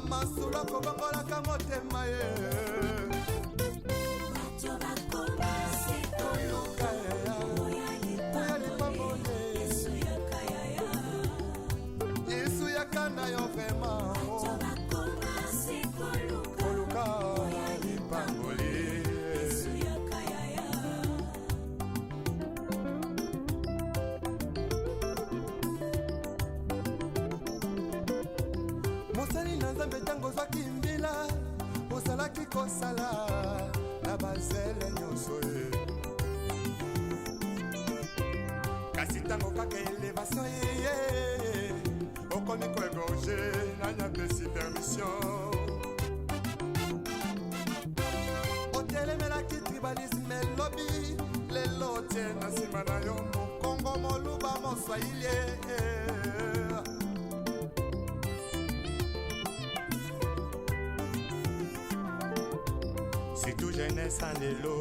masula kobangolaka motema ye yesu yakana yo vraimen koluka lipangoli mosali na nzambe ntango ozwaki mbila ozalaki kosala na bazele nyonso ye kasi ntango kaka elevation ye okomi koegorge nani apesi permission otelemelaki tribalisme elobi lelo tie na nsima na yo mokongo moluba moswahili surtout jeunesse en lelo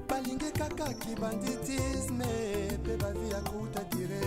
balingi kaka kibanditisme mpe bavi ya kuta dire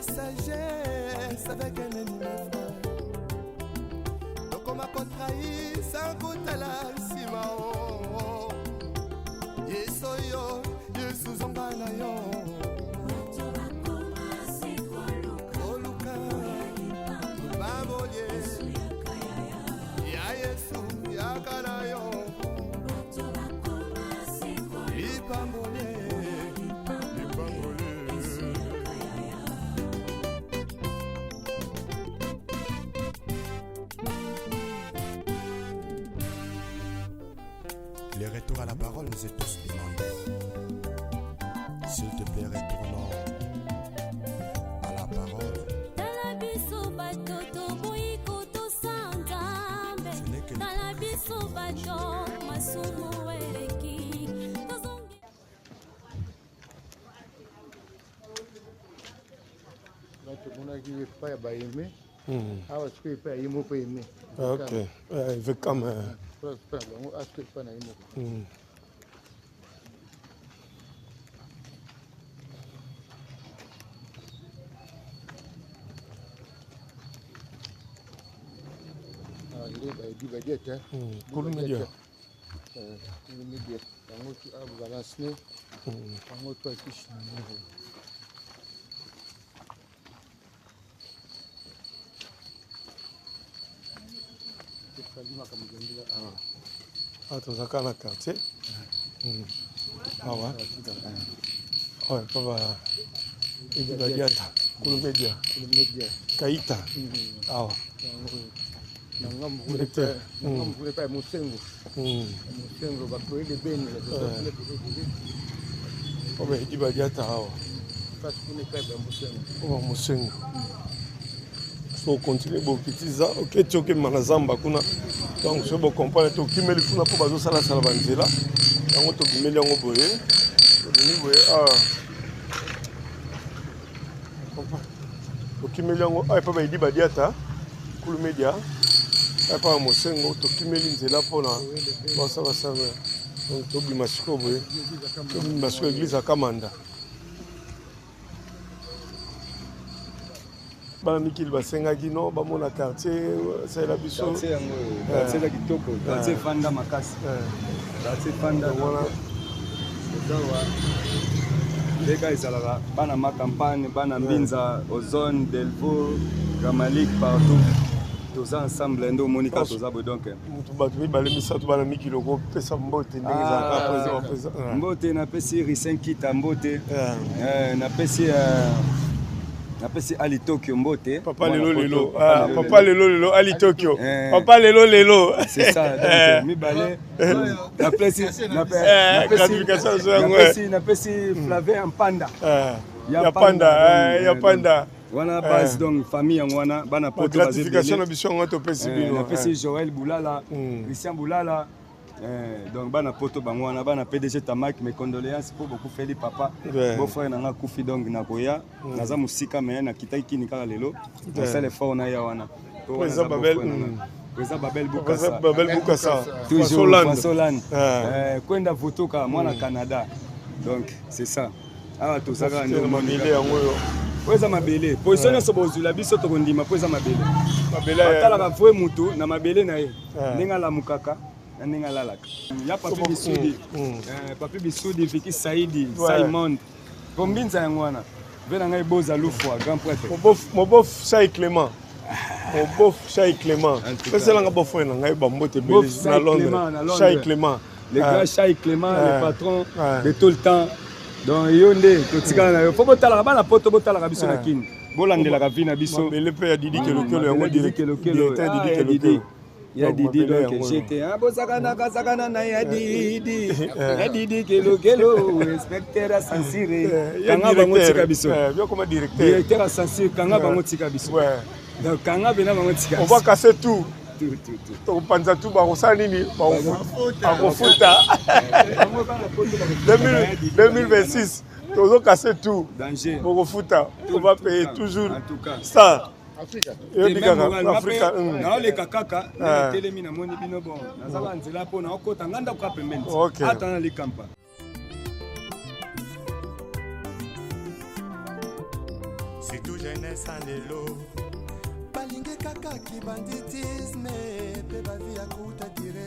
sagesse avec un ennemi donc on m'a contrahi sans kutala nsima yesoyo yesu zonga na yo oluka babolie ya yesu yakala yo ipambole Les retours à la parole nous est tous demandés. S'il te plaît, retournons à la parole. Ce n'est que tomonaki epai ya baeme awa sikoyo epai ya ye moko eme ok vekam na bango asiko epai na ye moko badia te kulu media bango balance ne bango to akishi tozalaka na quartier awa oyo mpo badiata kulu media kaita awa directeur epai ya mosengo bakoyele beni mpo bayedi badiata awa owa mosengo so continue bokitiza oketi okemema na zamba kuna donc so bocomprendre tokimeli kuna mpo bazosalasala banzela yango tobimeli yango boye tobimi boye tokimeli yango epa bayedi badiata kulu media epa ya mosengo tokimeli nzela mpona basalasala donc tobima sikoyo boye tobima sikoyo église ya kamanda bana mikili basengaki no bamona quartier salela biso quartier yango quartier eza kitoko quartier efanda makasi quartier efanda wana ezawa ndeka ezalaka bana makampagne bana mbinza ozone delvo gamalik partout toza ensemble nde omoni kaka toza boye donc mutu bato mibale misato bana mikili okopesa mbote ndenge ezalaka mbote napesi risen kita mbote napesi ali Tokyo mbote papa lelo ali Tokyo papa lelo c'est ça donc mibale napesi Flavien Mpanda ya panda wana base donc famille yango wana bana poto gratification na biso yango topesi bino napesi Joël Boulala Christian Boulala donc bana poto bango wana bana PDG Tamak mes condoléances pour beaucoup Feli papa beau frère nanga kufi donc nakoya naza musika mais na kitaki kini kala lelo ça les fort na ya wana Président Babel Bukasa toujours Solan kwenda votoka mwana Canada donc c'est ça awa tozaka ndo mabele yango yo poeza mabele position nyonso bozula biso tokondima poeza mabele atalaka vwe mutu na mabele na ye ndenge alamukaka na ndenge alalaka ya papi bisudi Viki Saidi Simon kombinza yango wana ve na ngai boza lufwa grand prêtre mobof Chai Clément peselanga bofre na ngai bambote bele na Londres Chai Clément le grand Chai Clément le patron de tout le temps donc yo nde totikala na yo fo botalaka bana poto botalaka biso na kini bolandelaka vi na biso mabele mpe ya Didi Kelokelo yango directeur Didi Kelokelo ya Didi donc j'étais bosakana na ya Didi Kelokelo inspecteur à Sansire kanga bango tika biso yo comme directeur à Sansire kanga bango tika biso donc kanga bena bango tika on va casser tout tokopanza tu bakosala nini bakofuta 2026 tozokase tout bokofuta on va payer toujours ça naoleka kaka natelemi namoni bino bon nazala nzela mpo naokota nganda koka pembeni ata na likampa c'est tout jeunesse en lelo balingi kaka kibanditisme mpe bavi ya kuta dire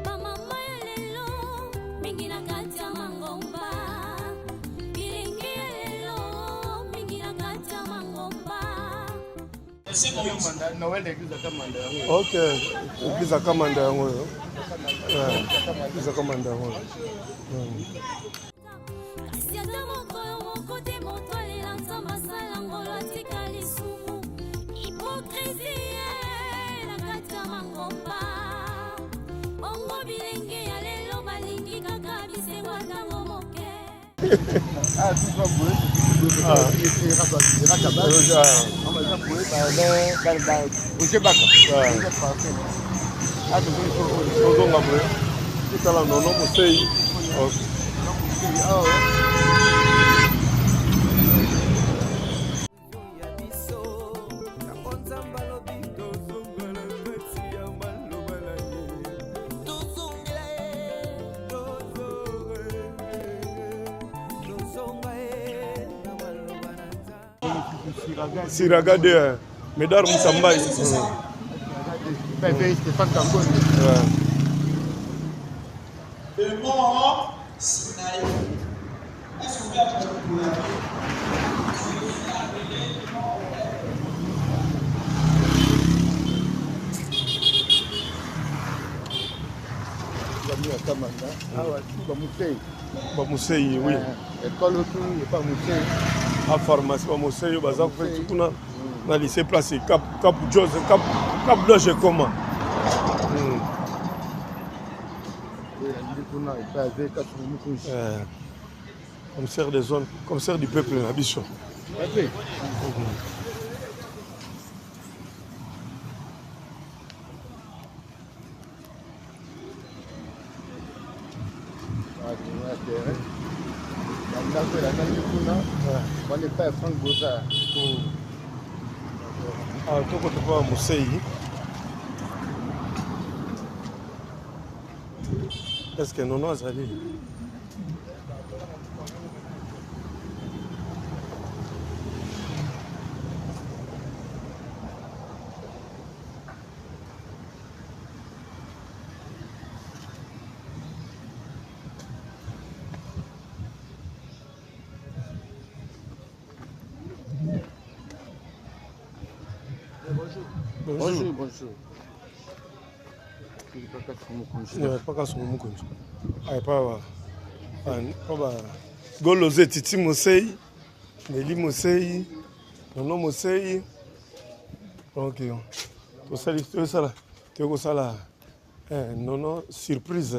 bamama ya lelo mingi na kati ya mangomba bilingi ya lelo mingi na kati ya mangomba ok église ya kamanda yango oyo église ya kamanda yango oyo kasi ata mokolo moko te moto alela nzambe asala ngolo atika lisumu hipokrisie na kati ya mangomba bongo bilenge ya lelo balingi kaka bisengo ntango moke Tout à l'heure, non, c'est... Siraga de Médard Moussambaï. Bamusei, oui. École autour, il n'y a pas Mousseille. À pharmacie, Bamusei, Bazar, Kuna, dans le lycée placé, Cap Jose, Cap Loge, comment? Commissaire des zones, commissaire du peuple, la Bichon. Est-ce que non, Azali? Bonjour. Pas qu'à son mot comme ça. Pas Golosé Titi Mosei, Nelly Mosei, Nono Mosei. Ok. Tout ça, tu as ça là. Non, surprise.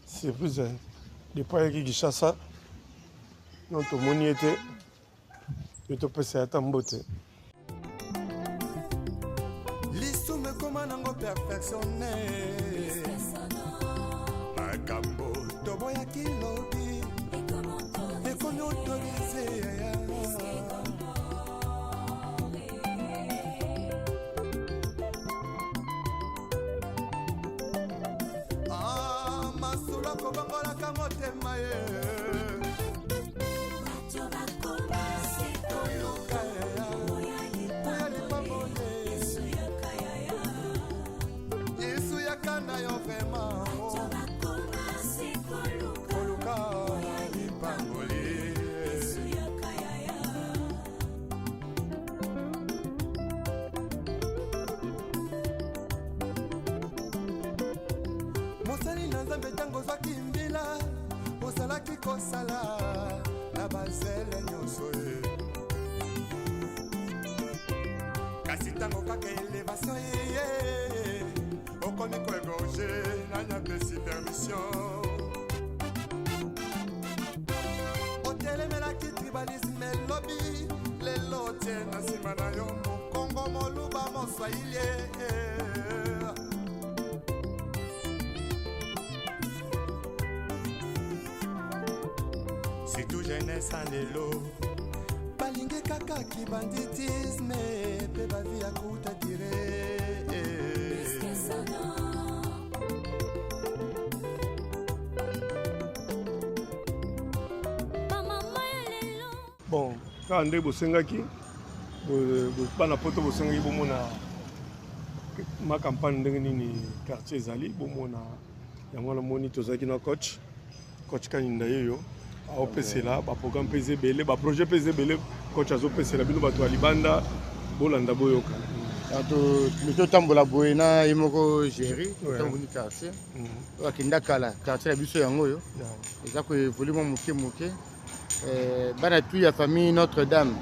Surprise. Depuis qu'il y a ça, non, tout le monde était. Je te passe à ta beauté. L'isoume comment nango perfectionné. Makambo toboya kilobi. Ekomi autorisé. Ah, masula kobangola kamotema ye. Mosali na nzambe tango zwaki mbila osalaki kosala na bazele nyonso ye kasi tango kaka elevation ye okomi koegorge nanyapesi permission otelemelaki tribalisme elobi lelo tie na nsima na yo mokongo moluba moswahili surtout jeunesse en lelo balingi kaka kibanditisme pe bavi ya kuta dire bon quand nde bosengaki bana poto bosengaki bomona ma campagne ndenge nini quartier ezali bomona yango wana moni tozalaki na coach kaninda yeyo aopesela baprogramme mpe eza ebele baprojet mpe eza ebele coach azopesela bino bato ya libanda bolanda boyoka totambola boye na ye moko géri otamboli quartier oyo akenda kala quartier na biso yango oyo eza koévolue mwa moke bana tu ya famille Notre-Dame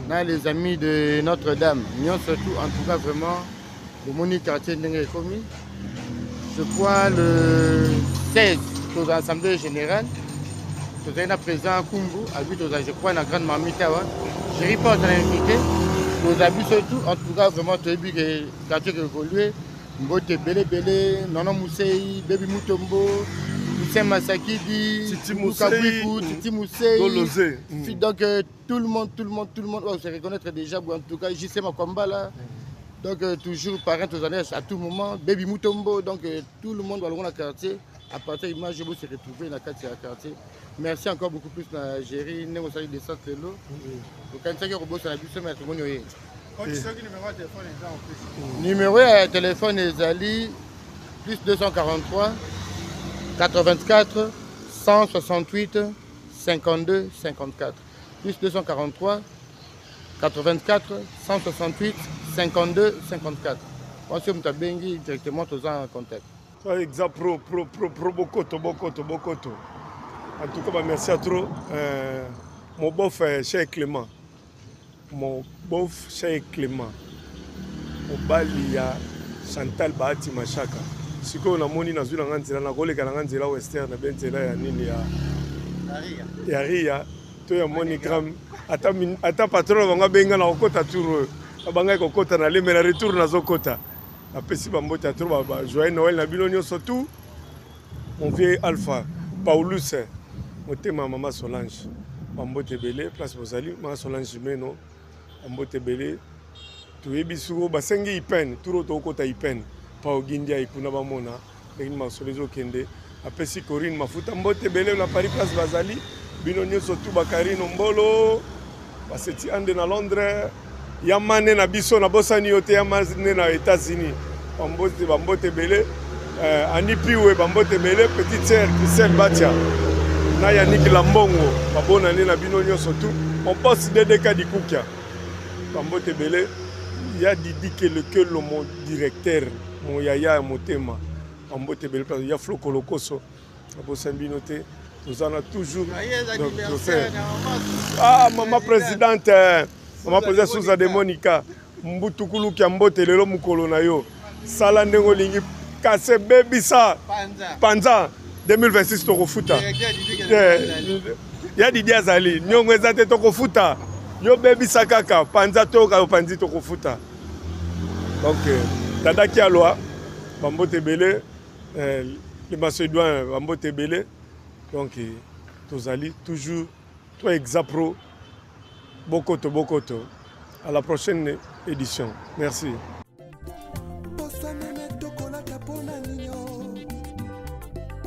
na les amis de Notre-Dame nyonso surtout en tout cas vraiment bomoni quartier ndenge ekomi je crois le 16 aux assemblées générales nous avons président Kumbu, je crois, dans la grande mamite. Je ne pas invité. Nous avons surtout, en tout cas, vraiment, tout le quartier évolué. Mbote Belé, Nono Mousseï, Baby Mutombo, Lucien Massakidi, Titi Mousseï, Titi Mousseï. Donc tout le monde, on se reconnaître déjà, en tout cas, JC Makomba là. Donc toujours parrain aux années à tout moment, Baby Mutombo, donc tout le monde dans le quartier. À partir de moi, je vais se retrouver dans le quartier. Merci encore beaucoup plus à Géry, nous sommes des centres de l'eau. Donc quand il y a un robot sur la bus, mais tout le monde numéro de téléphone est Ali plus 243 84 168 52 54 plus 243 84 168 52 54. On se met directement tous en contact. Exemple pro Bokoto. En tout cas, merci à trop. Mon bof cher Clément. Mon Bali ya Chantal Bahati Machaka. Siko na moni na zula nganzela na koleka na nganzela western na benzela ya nini ya Ria. To ya moni gram ata patron banga benga na okota tour. Banga kokota na lemela retour na zokota. Apesi bambota trop ba joyeux Noël na bino nyonso tout. Mon vieux Alpha Paulus motema mama Solange. Bambote belé place Bozali mama Solange meno. Bambote belé toyebi suko basengi ipen turo tokota ipen pa ogindia ipuna bamona ndenge masolezo kende apesi Corinne mafuta mbote belé na Paris place Bazali bino nyonso tu bakarino mbolo baseti ande na Londres yamane na biso na bosani yote yamane na États-Unis bambote belé ani piwe bambote belé petite sœur Christelle Batia na Yannick Lambongo babona ne na bino nyonso tu on passe DDK Dikukia bambote belé. Il y a Didi qui est le cœur, mon directeur, mon yaya, mon thème. En beauté belle place, il y a Flo Kolokoso, nous en a toujours. Ah, maman présidente Souza de Monica, Mbutukulu qui a mboté le mukolo na yo. Salandengo lingi kase baby sa. Panza 2026 toko futa. Il y a Didi Azali, nyongo ezate toko futa. Yo baby sakaka panza toka yo panzi toko futa. Donc dada ki aloa bambote belé les macédoins bambote belé. Donc tozali toujours toi Exapro Bokoto. À la prochaine édition. Merci.